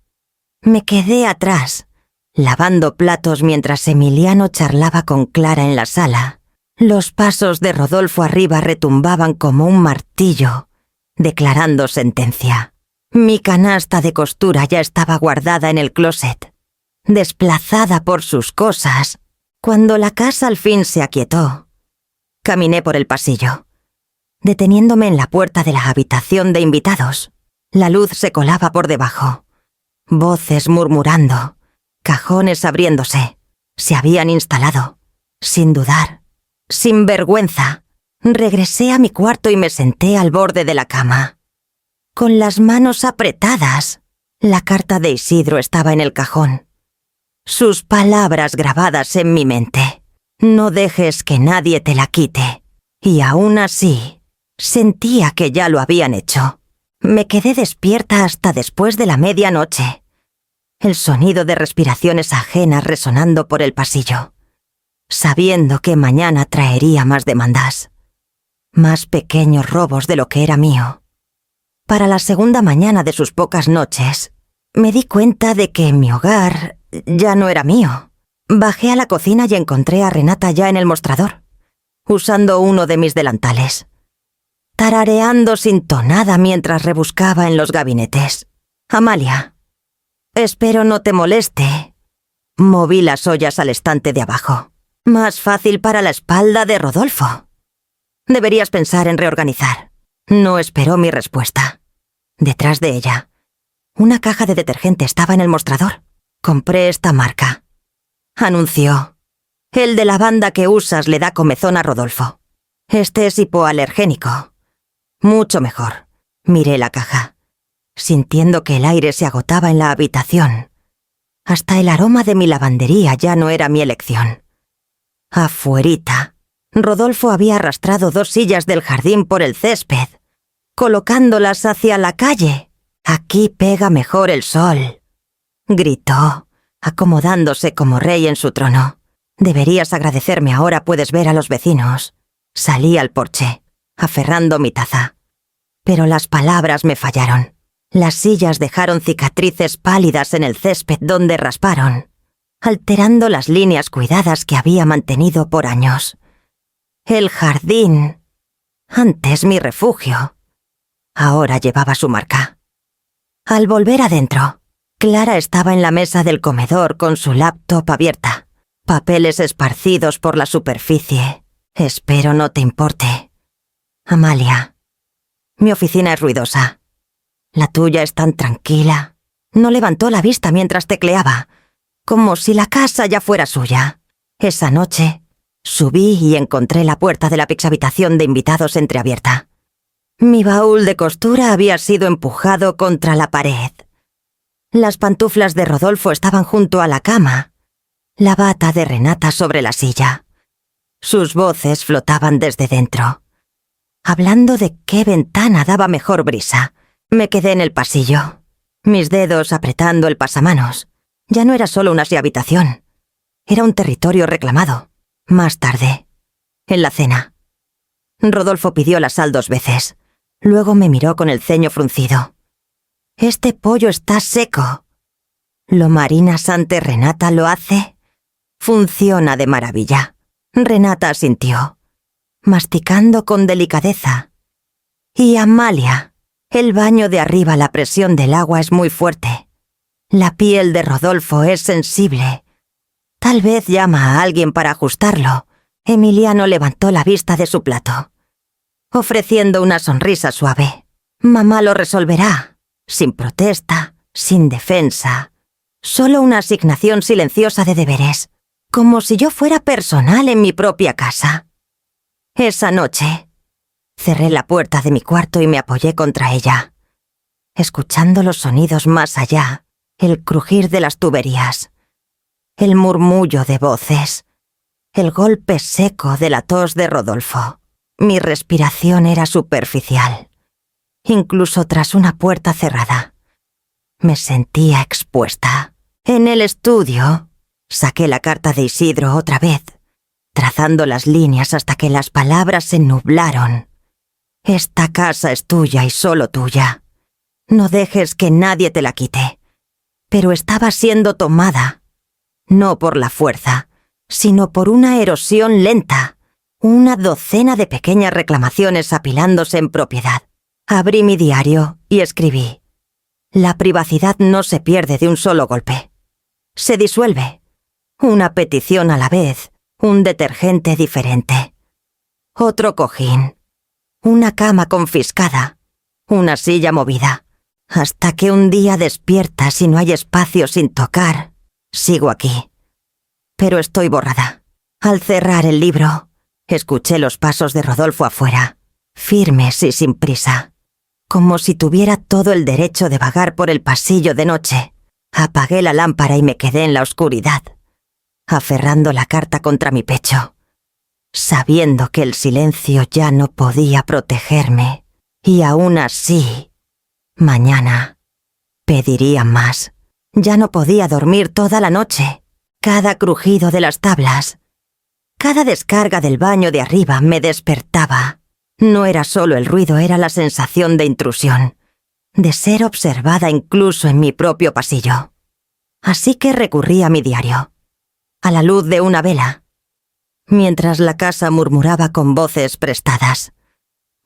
Me quedé atrás, lavando platos mientras Emiliano charlaba con Clara en la sala. Los pasos de Rodolfo arriba retumbaban como un martillo, declarando sentencia. Mi canasta de costura ya estaba guardada en el closet, desplazada por sus cosas. Cuando la casa al fin se aquietó, caminé por el pasillo, deteniéndome en la puerta de la habitación de invitados. La luz se colaba por debajo. Voces murmurando, cajones abriéndose. Se habían instalado, sin dudar, sin vergüenza. Regresé a mi cuarto y me senté al borde de la cama, con las manos apretadas. La carta de Isidro estaba en el cajón. Sus palabras grabadas en mi mente. No dejes que nadie te la quite. Y aún así, sentía que ya lo habían hecho. Me quedé despierta hasta después de la medianoche. El sonido de respiraciones ajenas resonando por el pasillo, sabiendo que mañana traería más demandas, más pequeños robos de lo que era mío. Para la segunda mañana de sus pocas noches, me di cuenta de que mi hogar ya no era mío. Bajé a la cocina y encontré a Renata ya en el mostrador, usando uno de mis delantales, tarareando sin tonada mientras rebuscaba en los gabinetes. Amalia, espero no te moleste. Moví las ollas al estante de abajo. Más fácil para la espalda de Rodolfo. Deberías pensar en reorganizar. No esperó mi respuesta. Detrás de ella, Una caja de detergente estaba en el mostrador. Compré esta marca. Anunció. El de lavanda que usas le da comezón a Rodolfo. Este es hipoalergénico. Mucho mejor. Miré la caja, sintiendo que el aire se agotaba en la habitación. Hasta el aroma de mi lavandería ya no era mi elección. Afuerita, Rodolfo había arrastrado 2 sillas del jardín por el césped, colocándolas hacia la calle. «Aquí pega mejor el sol», gritó, acomodándose como rey en su trono. «Deberías agradecerme, ahora puedes ver a los vecinos». Salí al porche, aferrando mi taza. Pero las palabras me fallaron. Las sillas dejaron cicatrices pálidas en el césped donde rasparon, alterando las líneas cuidadas que había mantenido por años. El jardín, antes mi refugio, ahora llevaba su marca. Al volver adentro, Clara estaba en la mesa del comedor con su laptop abierta, papeles esparcidos por la superficie. «Espero no te importe. Amalia, mi oficina es ruidosa. La tuya es tan tranquila». No levantó la vista mientras tecleaba, como si la casa ya fuera suya. Esa noche, subí y encontré la puerta de la pixhabitación de invitados entreabierta. Mi baúl de costura había sido empujado contra la pared. Las pantuflas de Rodolfo estaban junto a la cama, la bata de Renata sobre la silla. Sus voces flotaban desde dentro, hablando de qué ventana daba mejor brisa. Me quedé en el pasillo, mis dedos apretando el pasamanos. Ya no era solo una habitación, era un territorio reclamado. Más tarde, en la cena, Rodolfo pidió la sal 2 veces. Luego me miró con el ceño fruncido. «Este pollo está seco. ¿Lo marinas antes Renata lo hace? Funciona de maravilla». Renata asintió, masticando con delicadeza. «Y Amalia, el baño de arriba, la presión del agua es muy fuerte. La piel de Rodolfo es sensible. Tal vez llama a alguien para ajustarlo». Emiliano levantó la vista de su plato, ofreciendo una sonrisa suave. «Mamá lo resolverá, sin protesta, sin defensa. Solo una asignación silenciosa de deberes, como si yo fuera personal en mi propia casa». Esa noche, cerré la puerta de mi cuarto y me apoyé contra ella, escuchando los sonidos más allá, el crujir de las tuberías, el murmullo de voces, el golpe seco de la tos de Rodolfo. Mi respiración era superficial, incluso tras una puerta cerrada. Me sentía expuesta. En el estudio, saqué la carta de Isidro otra vez, trazando las líneas hasta que las palabras se nublaron. «Esta casa es tuya y solo tuya. No dejes que nadie te la quite». Pero estaba siendo tomada, no por la fuerza, sino por una erosión lenta, una docena de pequeñas reclamaciones apilándose en propiedad. Abrí mi diario y escribí: «La privacidad no se pierde de un solo golpe. Se disuelve. Una petición a la vez, un detergente diferente. Otro cojín. Una cama confiscada. Una silla movida. Hasta que un día despiertas y no hay espacio sin tocar. Sigo aquí. Pero estoy borrada». Al cerrar el libro, escuché los pasos de Rodolfo afuera, firmes y sin prisa, como si tuviera todo el derecho de vagar por el pasillo de noche. Apagué la lámpara y me quedé en la oscuridad, aferrando la carta contra mi pecho, sabiendo que el silencio ya no podía protegerme, y aún así, mañana pediría más. Ya no podía dormir toda la noche. Cada crujido de las tablas, cada descarga del baño de arriba me despertaba. No era solo el ruido, era la sensación de intrusión, de ser observada incluso en mi propio pasillo. Así que recurrí a mi diario, a la luz de una vela, mientras la casa murmuraba con voces prestadas.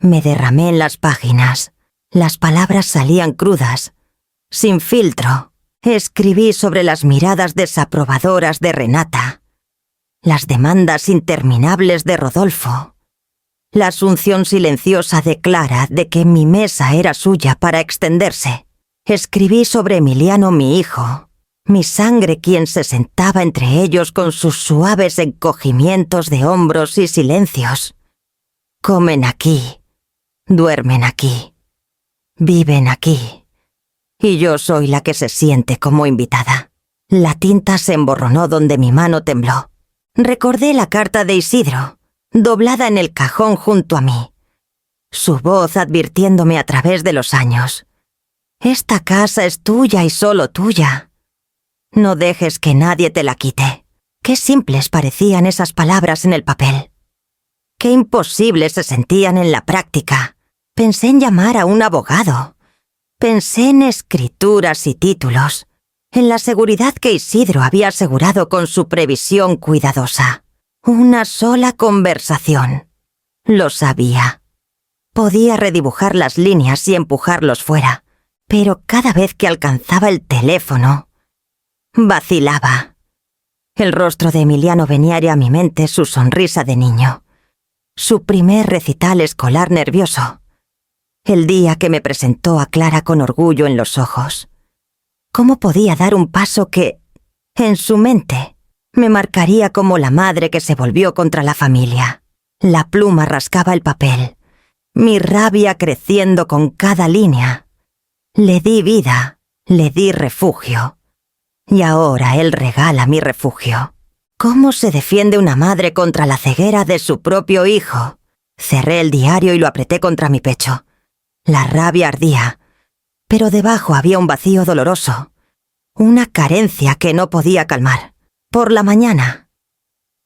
Me derramé en las páginas. Las palabras salían crudas, sin filtro. Escribí sobre las miradas desaprobadoras de Renata, las demandas interminables de Rodolfo, la asunción silenciosa de Clara de que mi mesa era suya para extenderse. Escribí sobre Emiliano, mi hijo, mi sangre, quien se sentaba entre ellos con sus suaves encogimientos de hombros y silencios. Comen aquí, duermen aquí, viven aquí. Y yo soy la que se siente como invitada. La tinta se emborronó donde mi mano tembló. Recordé la carta de Isidro, doblada en el cajón junto a mí. Su voz advirtiéndome a través de los años. Esta casa es tuya y solo tuya. No dejes que nadie te la quite. Qué simples parecían esas palabras en el papel. Qué imposibles se sentían en la práctica. Pensé en llamar a un abogado. Pensé en escrituras y títulos, en la seguridad que Isidro había asegurado con su previsión cuidadosa. Una sola conversación. Lo sabía. Podía redibujar las líneas y empujarlos fuera, pero cada vez que alcanzaba el teléfono, vacilaba. El rostro de Emiliano venía a mi mente, su sonrisa de niño. Su primer recital escolar nervioso. El día que me presentó a Clara con orgullo en los ojos. ¿Cómo podía dar un paso que, en su mente, me marcaría como la madre que se volvió contra la familia? La pluma rascaba el papel, mi rabia creciendo con cada línea. Le di vida, le di refugio. Y ahora él regala mi refugio. ¿Cómo se defiende una madre contra la ceguera de su propio hijo? Cerré el diario y lo apreté contra mi pecho. La rabia ardía, pero debajo había un vacío doloroso, una carencia que no podía calmar. Por la mañana,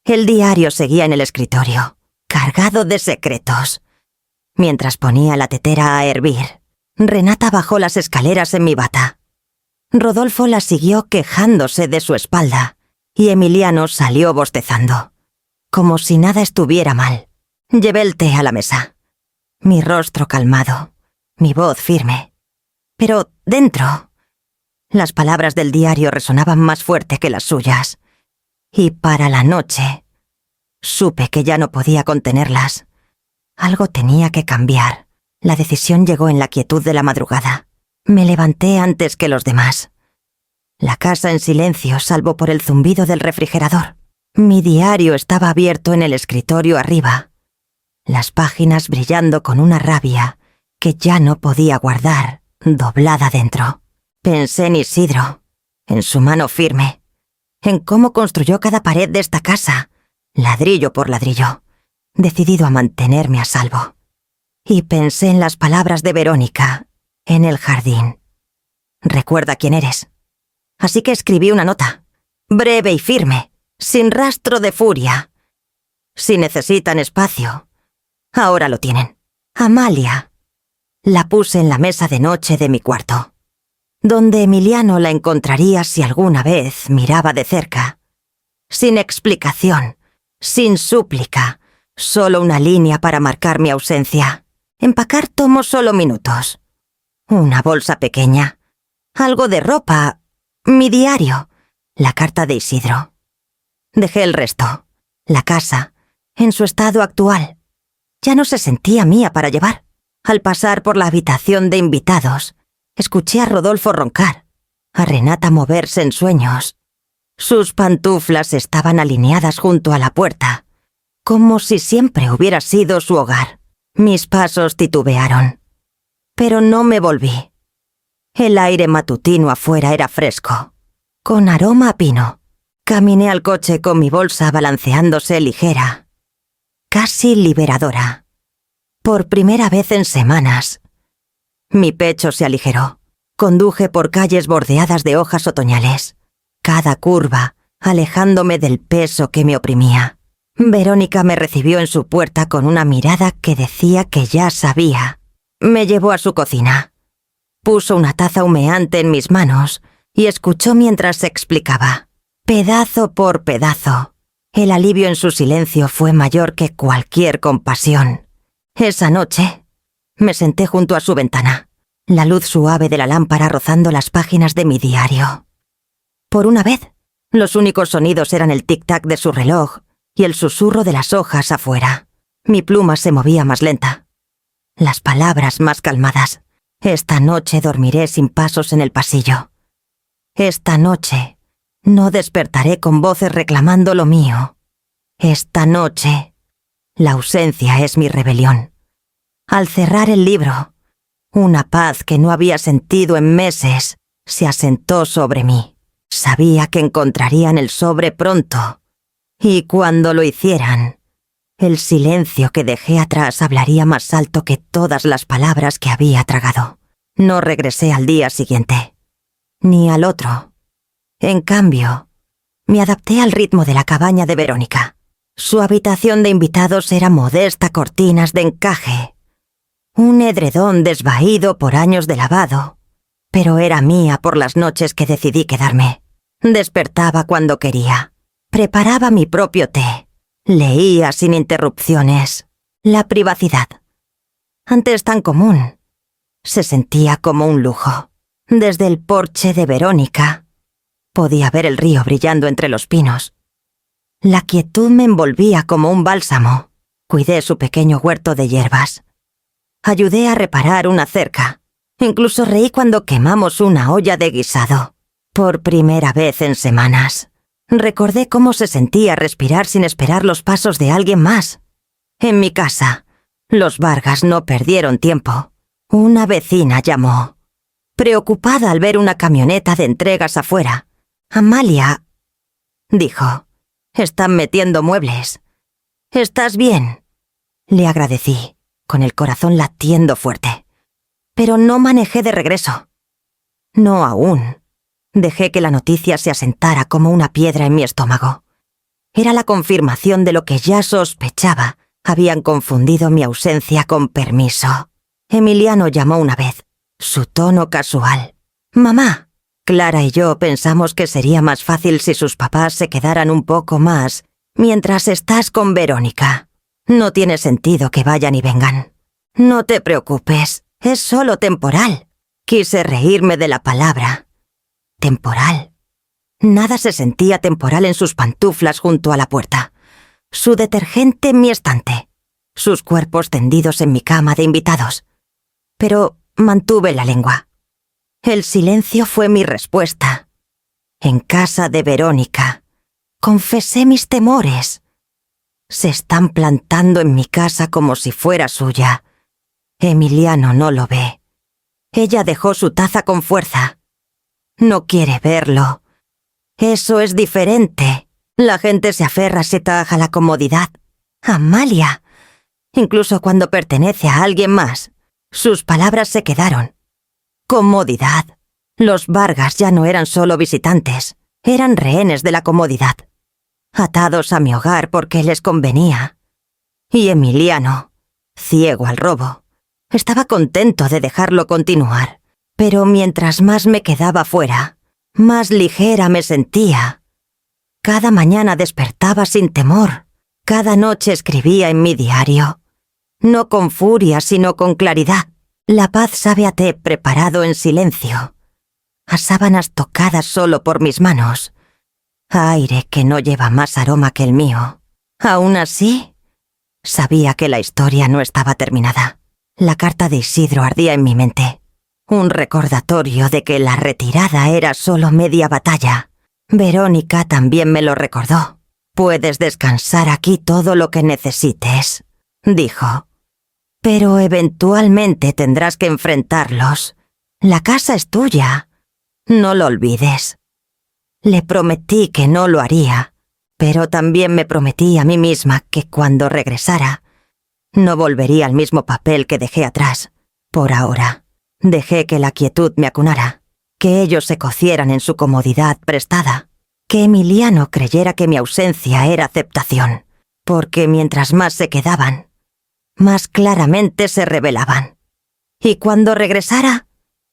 el diario seguía en el escritorio, cargado de secretos. Mientras ponía la tetera a hervir, Renata bajó las escaleras en mi bata. Rodolfo la siguió quejándose de su espalda, y Emiliano salió bostezando, como si nada estuviera mal. Llevé el té a la mesa. Mi rostro calmado, mi voz firme. Pero dentro, las palabras del diario resonaban más fuerte que las suyas. Y para la noche, supe que ya no podía contenerlas. Algo tenía que cambiar. La decisión llegó en la quietud de la madrugada. Me levanté antes que los demás. La casa en silencio, salvo por el zumbido del refrigerador. Mi diario estaba abierto en el escritorio arriba, las páginas brillando con una rabia que ya no podía guardar, doblada dentro. Pensé en Isidro, en su mano firme, en cómo construyó cada pared de esta casa, ladrillo por ladrillo, decidido a mantenerme a salvo. Y pensé en las palabras de Verónica, en el jardín. Recuerda quién eres. Así que escribí una nota, breve y firme, sin rastro de furia. Si necesitan espacio, ahora lo tienen. Amalia. La puse en la mesa de noche de mi cuarto, donde Emiliano la encontraría si alguna vez miraba de cerca. Sin explicación, sin súplica, solo una línea para marcar mi ausencia. Empacar tomó solo minutos. Una bolsa pequeña, algo de ropa, mi diario, la carta de Isidro. Dejé el resto, la casa, en su estado actual. Ya no se sentía mía para llevar. Al pasar por la habitación de invitados, escuché a Rodolfo roncar, a Renata moverse en sueños. Sus pantuflas estaban alineadas junto a la puerta, como si siempre hubiera sido su hogar. Mis pasos titubearon, pero no me volví. El aire matutino afuera era fresco, con aroma a pino. Caminé al coche con mi bolsa balanceándose ligera, casi liberadora. Por primera vez en semanas, mi pecho se aligeró. Conduje por calles bordeadas de hojas otoñales, cada curva alejándome del peso que me oprimía. Verónica me recibió en su puerta con una mirada que decía que ya sabía. Me llevó a su cocina. Puso una taza humeante en mis manos y escuchó mientras se explicaba, pedazo por pedazo. El alivio en su silencio fue mayor que cualquier compasión. Esa noche, me senté junto a su ventana, la luz suave de la lámpara rozando las páginas de mi diario. Por una vez, los únicos sonidos eran el tic-tac de su reloj y el susurro de las hojas afuera. Mi pluma se movía más lenta, las palabras más calmadas. Esta noche dormiré sin pasos en el pasillo. Esta noche no despertaré con voces reclamando lo mío. Esta noche la ausencia es mi rebelión. Al cerrar el libro, una paz que no había sentido en meses se asentó sobre mí. Sabía que encontrarían el sobre pronto, y cuando lo hicieran, el silencio que dejé atrás hablaría más alto que todas las palabras que había tragado. No regresé al día siguiente, ni al otro. En cambio, me adapté al ritmo de la cabaña de Verónica. Su habitación de invitados era modesta cortinas de encaje, un edredón desvaído por años de lavado, pero era mía por las noches que decidí quedarme. Despertaba cuando quería, preparaba mi propio té, leía sin interrupciones. La privacidad, antes tan común, se sentía como un lujo. Desde el porche de Verónica podía ver el río brillando entre los pinos. La quietud me envolvía como un bálsamo. Cuidé su pequeño huerto de hierbas. Ayudé a reparar una cerca. Incluso reí cuando quemamos una olla de guisado. Por primera vez en semanas, recordé cómo se sentía respirar sin esperar los pasos de alguien más. En mi casa, los Vargas no perdieron tiempo. Una vecina llamó, preocupada al ver una camioneta de entregas afuera. «Amalia», dijo, «están metiendo muebles». «¿Estás bien?», le agradecí, con el corazón latiendo fuerte. Pero no manejé de regreso. No aún. Dejé que la noticia se asentara como una piedra en mi estómago. Era la confirmación de lo que ya sospechaba. Habían confundido mi ausencia con permiso. Emiliano llamó una vez, su tono casual. «Mamá». Clara y yo pensamos que sería más fácil si sus papás se quedaran un poco más mientras estás con Verónica. No tiene sentido que vayan y vengan. No te preocupes, es solo temporal. Quise reírme de la palabra. Temporal. Nada se sentía temporal en sus pantuflas junto a la puerta, su detergente en mi estante, sus cuerpos tendidos en mi cama de invitados. Pero mantuve la lengua. El silencio fue mi respuesta. En casa de Verónica, confesé mis temores. Se están plantando en mi casa como si fuera suya. Emiliano no lo ve. Ella dejó su taza con fuerza. No quiere verlo. Eso es diferente. La gente se aferra a la comodidad. Amalia. Incluso cuando pertenece a alguien más, sus palabras se quedaron. Comodidad. Los Vargas ya no eran solo visitantes, eran rehenes de la comodidad, atados a mi hogar porque les convenía. Y Emiliano, ciego al robo, estaba contento de dejarlo continuar, pero mientras más me quedaba fuera, más ligera me sentía. Cada mañana despertaba sin temor, cada noche escribía en mi diario, no con furia sino con claridad. La paz sabe a té preparado en silencio, a sábanas tocadas solo por mis manos, a aire que no lleva más aroma que el mío. Aún así, sabía que la historia no estaba terminada. La carta de Isidro ardía en mi mente, un recordatorio de que la retirada era solo media batalla. Verónica también me lo recordó. «Puedes descansar aquí todo lo que necesites», dijo. «Pero eventualmente tendrás que enfrentarlos. La casa es tuya. No lo olvides». Le prometí que no lo haría, pero también me prometí a mí misma que cuando regresara, no volvería al mismo papel que dejé atrás. Por ahora, dejé que la quietud me acunara, que ellos se cocieran en su comodidad prestada, que Emiliano creyera que mi ausencia era aceptación, porque mientras más se quedaban, más claramente se rebelaban. Y cuando regresara,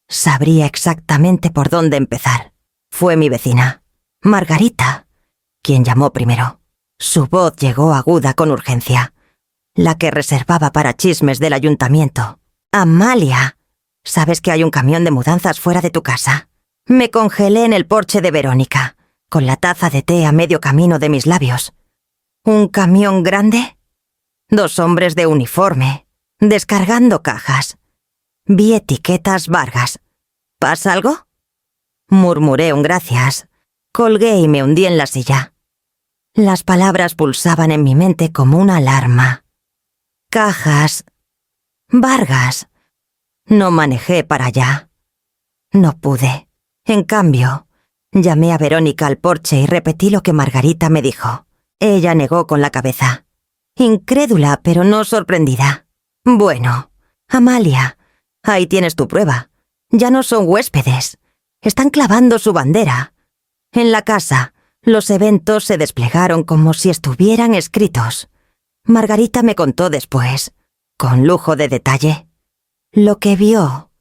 sabría exactamente por dónde empezar. Fue mi vecina, Margarita, quien llamó primero. Su voz llegó aguda con urgencia, la que reservaba para chismes del ayuntamiento. «Amalia, ¿sabes que hay un camión de mudanzas fuera de tu casa?» Me congelé en el porche de Verónica, con la taza de té a medio camino de mis labios. ¿Un camión grande? 2 hombres de uniforme, descargando cajas. Vi etiquetas Vargas. ¿Pasa algo? Murmuré un gracias. Colgué y me hundí en la silla. Las palabras pulsaban en mi mente como una alarma. Cajas. Vargas. No manejé para allá. No pude. En cambio, llamé a Verónica al porche y repetí lo que Margarita me dijo. Ella negó con la cabeza. Incrédula, pero no sorprendida. Bueno, Amalia, ahí tienes tu prueba. Ya no son huéspedes. Están clavando su bandera. En la casa, los eventos se desplegaron como si estuvieran escritos. Margarita me contó después, con lujo de detalle, lo que vio.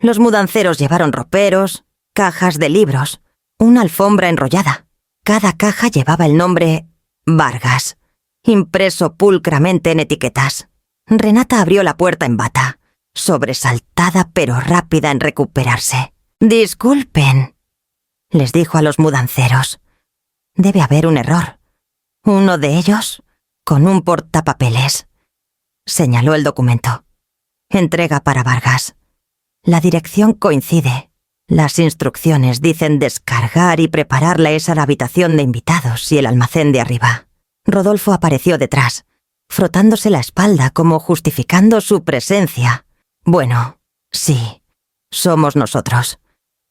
Los mudanceros llevaron roperos, cajas de libros, una alfombra enrollada. Cada caja llevaba el nombre Vargas, impreso pulcramente en etiquetas. Renata abrió la puerta en bata, sobresaltada pero rápida en recuperarse. «Disculpen», les dijo a los mudanceros. «Debe haber un error. Uno de ellos, con un portapapeles». Señaló el documento. «Entrega para Vargas. La dirección coincide. Las instrucciones dicen descargar y prepararla esa la habitación de invitados y el almacén de arriba». Rodolfo apareció detrás, frotándose la espalda como justificando su presencia. «Bueno, sí, somos nosotros.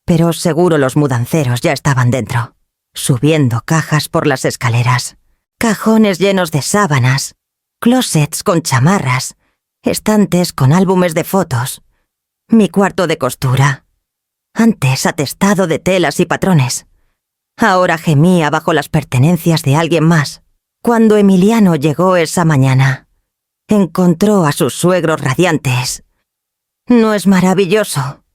Pero seguro los mudanceros ya estaban dentro, subiendo cajas por las escaleras, cajones llenos de sábanas, closets con chamarras, estantes con álbumes de fotos, mi cuarto de costura, antes atestado de telas y patrones. Ahora gemía bajo las pertenencias de alguien más. Cuando Emiliano llegó esa mañana, encontró a sus suegros radiantes. «¿No es maravilloso?»,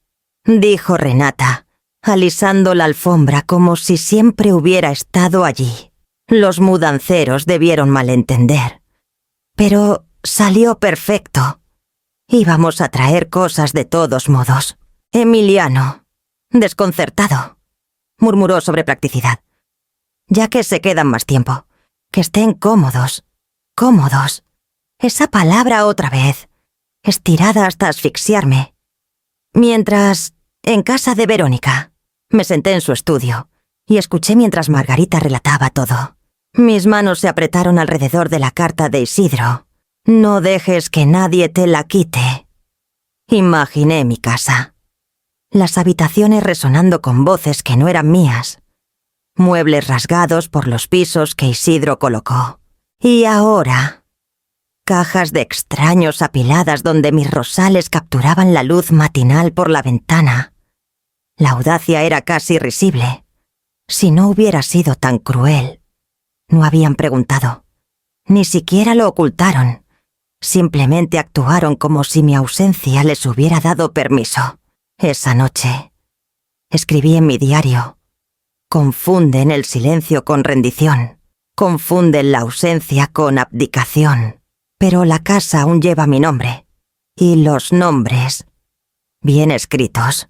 dijo Renata, alisando la alfombra como si siempre hubiera estado allí. Los mudanceros debieron malentender. Pero salió perfecto. Íbamos a traer cosas de todos modos. Emiliano, desconcertado, murmuró sobre practicidad. «Ya que se quedan más tiempo, que estén cómodos. Cómodos. Esa palabra otra vez, estirada hasta asfixiarme». Mientras, en casa de Verónica, me senté en su estudio y escuché mientras Margarita relataba todo. Mis manos se apretaron alrededor de la carta de Isidro. «No dejes que nadie te la quite». Imaginé mi casa. Las habitaciones resonando con voces que no eran mías. Muebles rasgados por los pisos que Isidro colocó. Y ahora, cajas de extraños apiladas donde mis rosales capturaban la luz matinal por la ventana. La audacia era casi risible. Si no hubiera sido tan cruel, no habían preguntado. Ni siquiera lo ocultaron. Simplemente actuaron como si mi ausencia les hubiera dado permiso. Esa noche, escribí en mi diario: confunden el silencio con rendición, confunden la ausencia con abdicación. Pero la casa aún lleva mi nombre, y los nombres, bien escritos,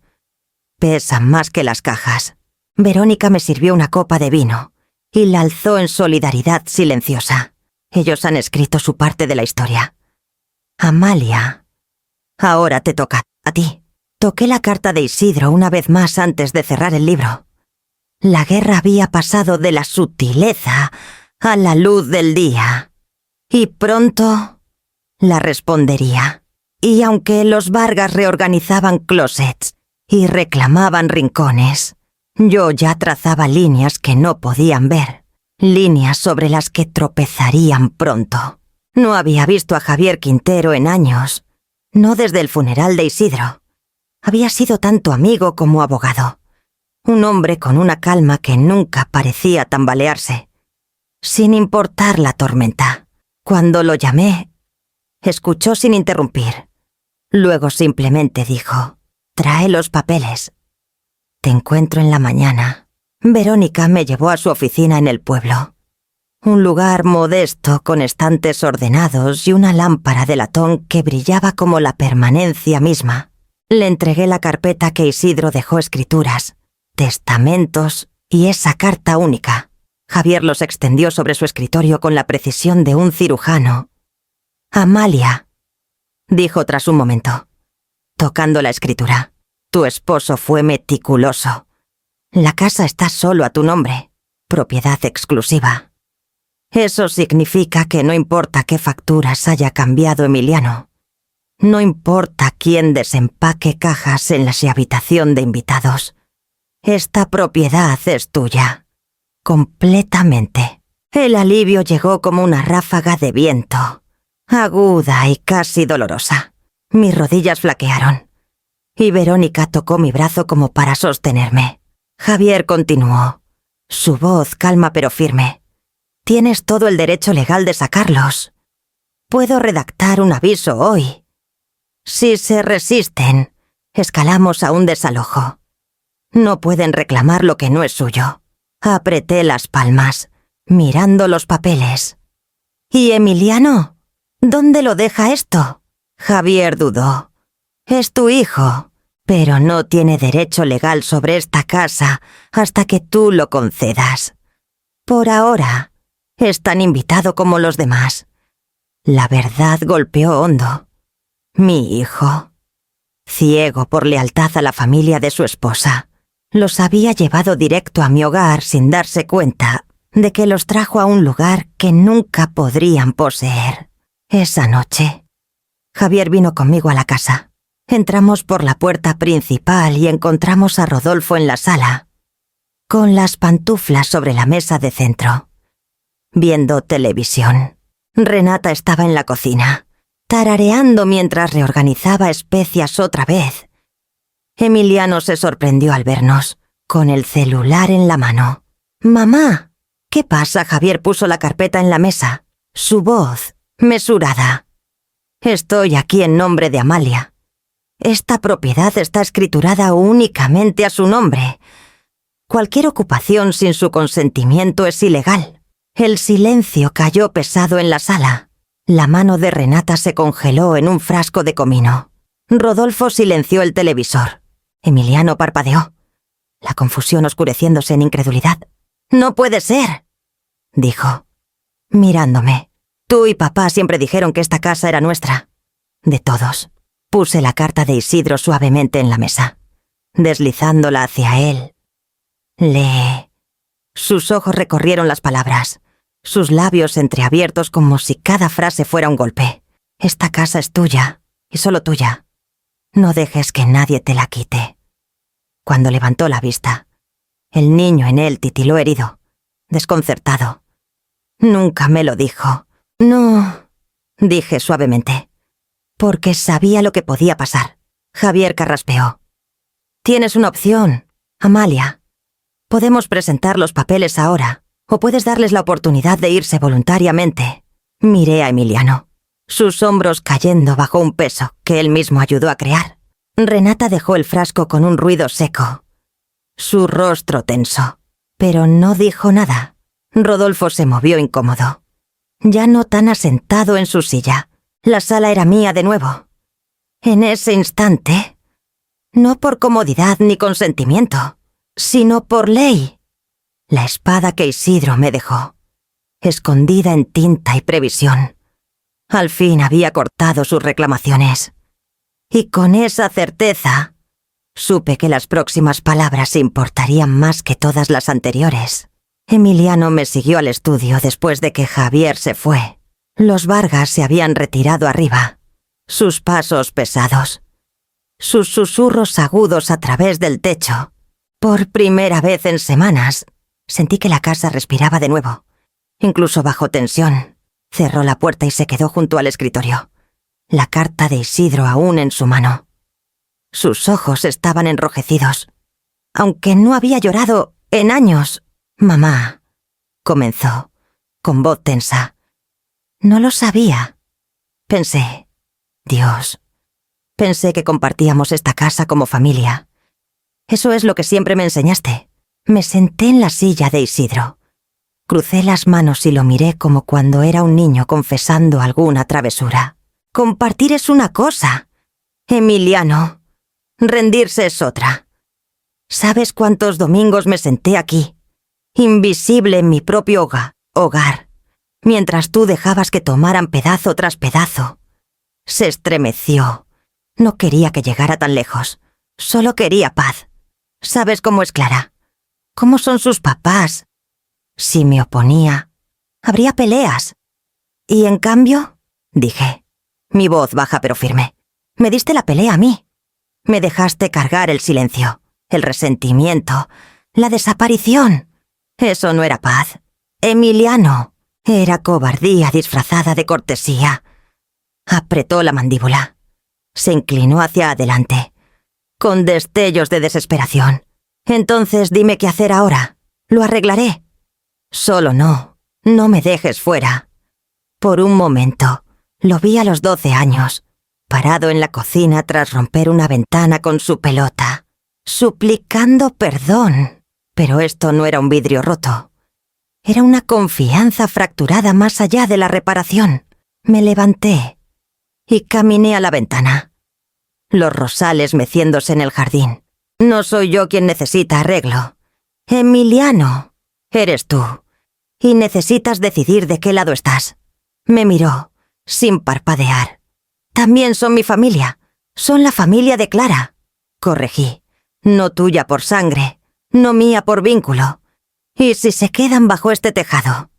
pesan más que las cajas. Verónica me sirvió una copa de vino y la alzó en solidaridad silenciosa. Ellos han escrito su parte de la historia. Amalia, ahora te toca a ti. Toqué la carta de Isidro una vez más antes de cerrar el libro. La guerra había pasado de la sutileza a la luz del día. Y pronto la respondería. Y aunque los Vargas reorganizaban closets y reclamaban rincones, yo ya trazaba líneas que no podían ver, líneas sobre las que tropezarían pronto. No había visto a Javier Quintero en años, no desde el funeral de Isidro. Había sido tanto amigo como abogado, un hombre con una calma que nunca parecía tambalearse, sin importar la tormenta. Cuando lo llamé, escuchó sin interrumpir. Luego simplemente dijo: «Trae los papeles. Te encuentro en la mañana». Verónica me llevó a su oficina en el pueblo. Un lugar modesto con estantes ordenados y una lámpara de latón que brillaba como la permanencia misma. Le entregué la carpeta que Isidro dejó escrituras, testamentos y esa carta única. Javier los extendió sobre su escritorio con la precisión de un cirujano. «Amalia», dijo tras un momento, tocando la escritura. Tu esposo fue meticuloso. La casa está solo a tu nombre, propiedad exclusiva. Eso significa que no importa qué facturas haya cambiado Emiliano. No importa quién desempaque cajas en la habitación de invitados. Esta propiedad es tuya. Completamente. El alivio llegó como una ráfaga de viento, aguda y casi dolorosa. Mis rodillas flaquearon, y Verónica tocó mi brazo como para sostenerme. Javier continuó, su voz calma pero firme. Tienes todo el derecho legal de sacarlos. Puedo redactar un aviso hoy. Si se resisten, escalamos a un desalojo. No pueden reclamar lo que no es suyo. Apreté las palmas, mirando los papeles. ¿Y Emiliano? ¿Dónde lo deja esto? Javier dudó. Es tu hijo, pero no tiene derecho legal sobre esta casa hasta que tú lo concedas. Por ahora, es tan invitado como los demás. La verdad golpeó hondo. Mi hijo, ciego por lealtad a la familia de su esposa, los había llevado directo a mi hogar sin darse cuenta de que los trajo a un lugar que nunca podrían poseer. Esa noche, Javier vino conmigo a la casa. Entramos por la puerta principal y encontramos a Rodolfo en la sala, con las pantuflas sobre la mesa de centro, viendo televisión. Renata estaba en la cocina, tarareando mientras reorganizaba especias otra vez. Emiliano se sorprendió al vernos, con el celular en la mano. «Mamá, ¿qué pasa?» Javier puso la carpeta en la mesa, su voz mesurada. «Estoy aquí en nombre de Amalia. Esta propiedad está escriturada únicamente a su nombre. Cualquier ocupación sin su consentimiento es ilegal». El silencio cayó pesado en la sala. La mano de Renata se congeló en un frasco de comino. Rodolfo silenció el televisor. Emiliano parpadeó, la confusión oscureciéndose en incredulidad. «No puede ser», dijo, mirándome. «Tú y papá siempre dijeron que esta casa era nuestra. De todos». Puse la carta de Isidro suavemente en la mesa, deslizándola hacia él. «Lee». Sus ojos recorrieron las palabras, sus labios entreabiertos como si cada frase fuera un golpe. «Esta casa es tuya, y solo tuya. No dejes que nadie te la quite». Cuando levantó la vista, el niño en él titiló herido, desconcertado. «Nunca me lo dijo». «No», dije suavemente, porque sabía lo que podía pasar. Javier carraspeó. «Tienes una opción, Amalia. Podemos presentar los papeles ahora, o puedes darles la oportunidad de irse voluntariamente». Miré a Emiliano, sus hombros cayendo bajo un peso que él mismo ayudó a crear. Renata dejó el frasco con un ruido seco. Su rostro tenso, pero no dijo nada. Rodolfo se movió incómodo, ya no tan asentado en su silla. La sala era mía de nuevo. En ese instante, no por comodidad ni consentimiento, sino por ley. La espada que Isidro me dejó, escondida en tinta y previsión. Al fin había cortado sus reclamaciones. Y con esa certeza, supe que las próximas palabras importarían más que todas las anteriores. Emiliano me siguió al estudio después de que Javier se fue. Los Vargas se habían retirado arriba, sus pasos pesados, sus susurros agudos a través del techo. Por primera vez en semanas, sentí que la casa respiraba de nuevo, incluso bajo tensión. Cerró la puerta y se quedó junto al escritorio, la carta de Isidro aún en su mano. Sus ojos estaban enrojecidos, aunque no había llorado en años. «Mamá», comenzó, con voz tensa. «No lo sabía. Pensé, Dios, pensé que compartíamos esta casa como familia. Eso es lo que siempre me enseñaste». Me senté en la silla de Isidro. Crucé las manos y lo miré como cuando era un niño confesando alguna travesura. «Compartir es una cosa, Emiliano. Rendirse es otra. ¿Sabes cuántos domingos me senté aquí, invisible en mi propio hogar, mientras tú dejabas que tomaran pedazo tras pedazo? Se estremeció, No quería que llegara tan lejos. Solo quería paz. ¿Sabes cómo es Clara? ¿Cómo son sus papás? Si me oponía, habría peleas. Y en cambio, dije, mi voz baja pero firme, me diste la pelea a mí. Me dejaste cargar el silencio, el resentimiento, la desaparición. Eso no era paz. Emiliano, era cobardía disfrazada de cortesía. Apretó la mandíbula. Se inclinó hacia adelante, con destellos de desesperación. Entonces dime qué hacer ahora. Lo arreglaré. Solo no me dejes fuera. Por un momento, lo vi a los 12 años, parado en la cocina tras romper una ventana con su pelota, suplicando perdón. Pero esto no era un vidrio roto. Era una confianza fracturada más allá de la reparación. Me levanté y caminé a la ventana. Los rosales meciéndose en el jardín. No soy yo quien necesita arreglo. Emiliano, eres tú. Y necesitas decidir de qué lado estás. Me miró, sin parpadear. También son mi familia. Son la familia de Clara. Corregí. No tuya por sangre, no mía por vínculo. ¿Y si se quedan bajo este tejado?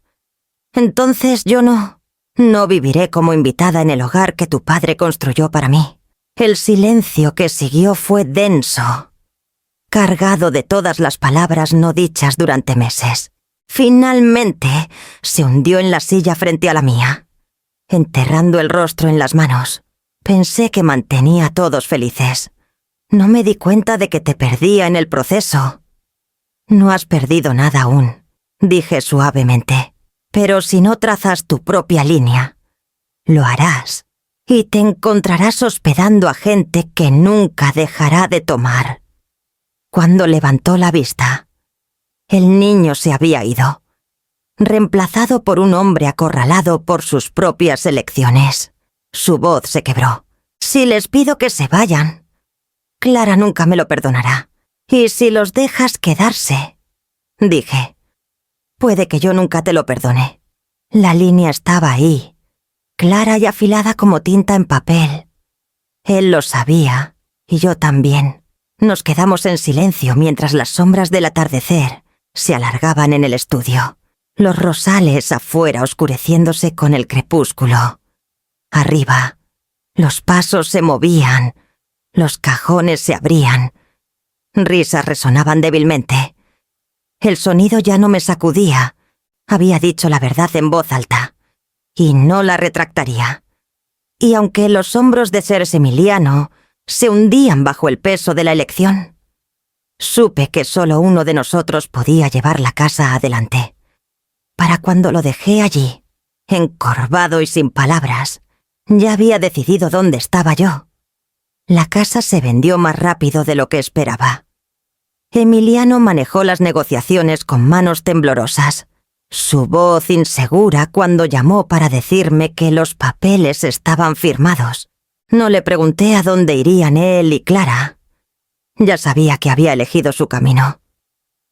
Entonces yo no viviré como invitada en el hogar que tu padre construyó para mí. El silencio que siguió fue denso, cargado de todas las palabras no dichas durante meses. Finalmente se hundió en la silla frente a la mía, enterrando el rostro en las manos. Pensé que mantenía a todos felices. No me di cuenta de que te perdía en el proceso. No has perdido nada aún, dije suavemente. Pero si no trazas tu propia línea, lo harás y te encontrarás hospedando a gente que nunca dejará de tomar. Cuando levantó la vista, el niño se había ido, reemplazado por un hombre acorralado por sus propias elecciones. Su voz se quebró. Si les pido que se vayan, Clara nunca me lo perdonará. Y si los dejas quedarse, dije, puede que yo nunca te lo perdone. La línea estaba ahí, clara y afilada como tinta en papel. Él lo sabía, y yo también. Nos quedamos en silencio mientras las sombras del atardecer se alargaban en el estudio, los rosales afuera oscureciéndose con el crepúsculo. Arriba, los pasos se movían, los cajones se abrían. Risas resonaban débilmente. El sonido ya no me sacudía. Había dicho la verdad en voz alta, y no la retractaría. Y aunque los hombros de Ser Emiliano se hundían bajo el peso de la elección, supe que solo uno de nosotros podía llevar la casa adelante. Para cuando lo dejé allí, encorvado y sin palabras, ya había decidido dónde estaba yo. La casa se vendió más rápido de lo que esperaba. Emiliano manejó las negociaciones con manos temblorosas. Su voz insegura cuando llamó para decirme que los papeles estaban firmados. No le pregunté a dónde irían él y Clara. Ya sabía que había elegido su camino,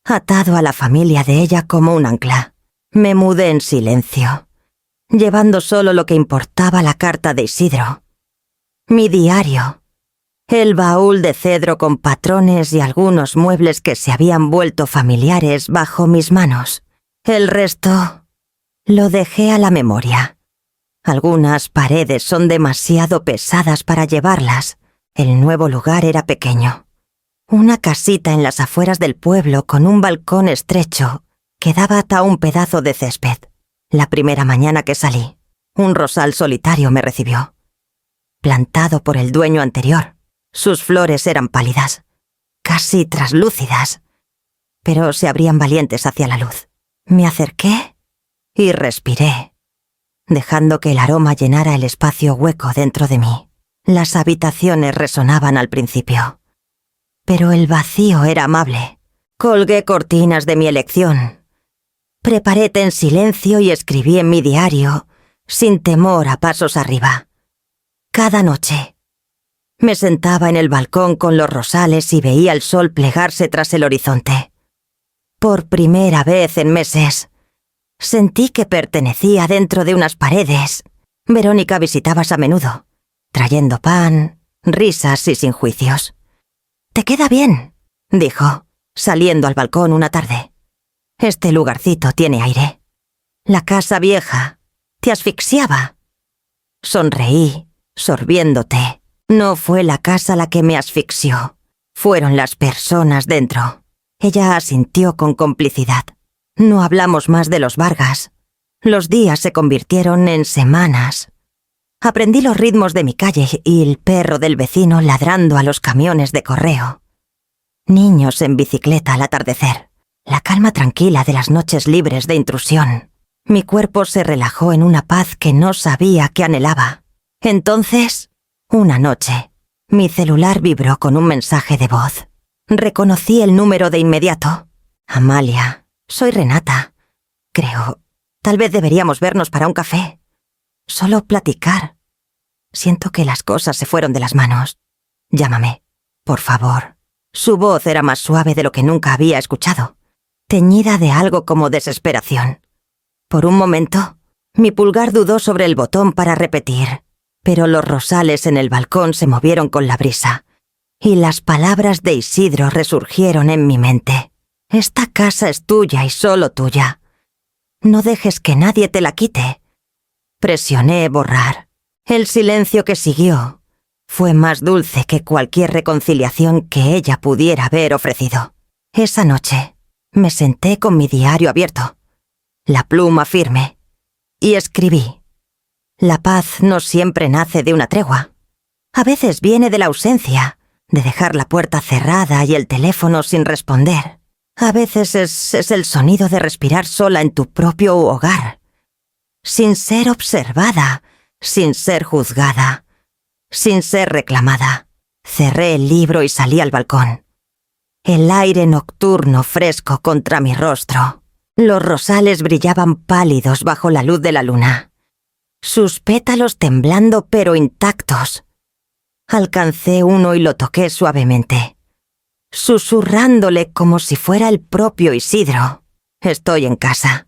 atado a la familia de ella como un ancla. Me mudé en silencio, llevando solo lo que importaba: la carta de Isidro, mi diario, el baúl de cedro con patrones y algunos muebles que se habían vuelto familiares bajo mis manos. El resto lo dejé a la memoria. Algunas paredes son demasiado pesadas para llevarlas. El nuevo lugar era pequeño. Una casita en las afueras del pueblo con un balcón estrecho que daba hasta un pedazo de césped. La primera mañana que salí, un rosal solitario me recibió, plantado por el dueño anterior. Sus flores eran pálidas, casi traslúcidas, pero se abrían valientes hacia la luz. Me acerqué y respiré, dejando que el aroma llenara el espacio hueco dentro de mí. Las habitaciones resonaban al principio, pero el vacío era amable. Colgué cortinas de mi elección. Preparé té en silencio y escribí en mi diario, sin temor a pasos arriba. Cada noche me sentaba en el balcón con los rosales y veía el sol plegarse tras el horizonte. Por primera vez en meses, sentí que pertenecía dentro de unas paredes. Verónica visitaba a menudo, trayendo pan, risas y sin juicios. «Te queda bien», dijo, saliendo al balcón una tarde. «Este lugarcito tiene aire. La casa vieja te asfixiaba». Sonreí, sorbiendo té. No fue la casa la que me asfixió. Fueron las personas dentro. Ella asintió con complicidad. No hablamos más de los Vargas. Los días se convirtieron en semanas. Aprendí los ritmos de mi calle y el perro del vecino ladrando a los camiones de correo. Niños en bicicleta al atardecer. La calma tranquila de las noches libres de intrusión. Mi cuerpo se relajó en una paz que no sabía que anhelaba. Entonces, una noche, mi celular vibró con un mensaje de voz. Reconocí el número de inmediato. «Amalia, soy Renata. Creo, tal vez deberíamos vernos para un café. Solo platicar. Siento que las cosas se fueron de las manos. Llámame, por favor». Su voz era más suave de lo que nunca había escuchado, teñida de algo como desesperación. Por un momento, mi pulgar dudó sobre el botón para repetir, pero los rosales en el balcón se movieron con la brisa, y las palabras de Isidro resurgieron en mi mente. «Esta casa es tuya y solo tuya. No dejes que nadie te la quite». Presioné borrar. El silencio que siguió fue más dulce que cualquier reconciliación que ella pudiera haber ofrecido. Esa noche me senté con mi diario abierto, la pluma firme, y escribí. La paz no siempre nace de una tregua. A veces viene de la ausencia, de dejar la puerta cerrada y el teléfono sin responder. A veces es el sonido de respirar sola en tu propio hogar, sin ser observada, sin ser juzgada, sin ser reclamada. Cerré el libro y salí al balcón. El aire nocturno fresco contra mi rostro. Los rosales brillaban pálidos bajo la luz de la luna, sus pétalos temblando pero intactos. Alcancé uno y lo toqué suavemente, susurrándole como si fuera el propio Isidro. «Estoy en casa».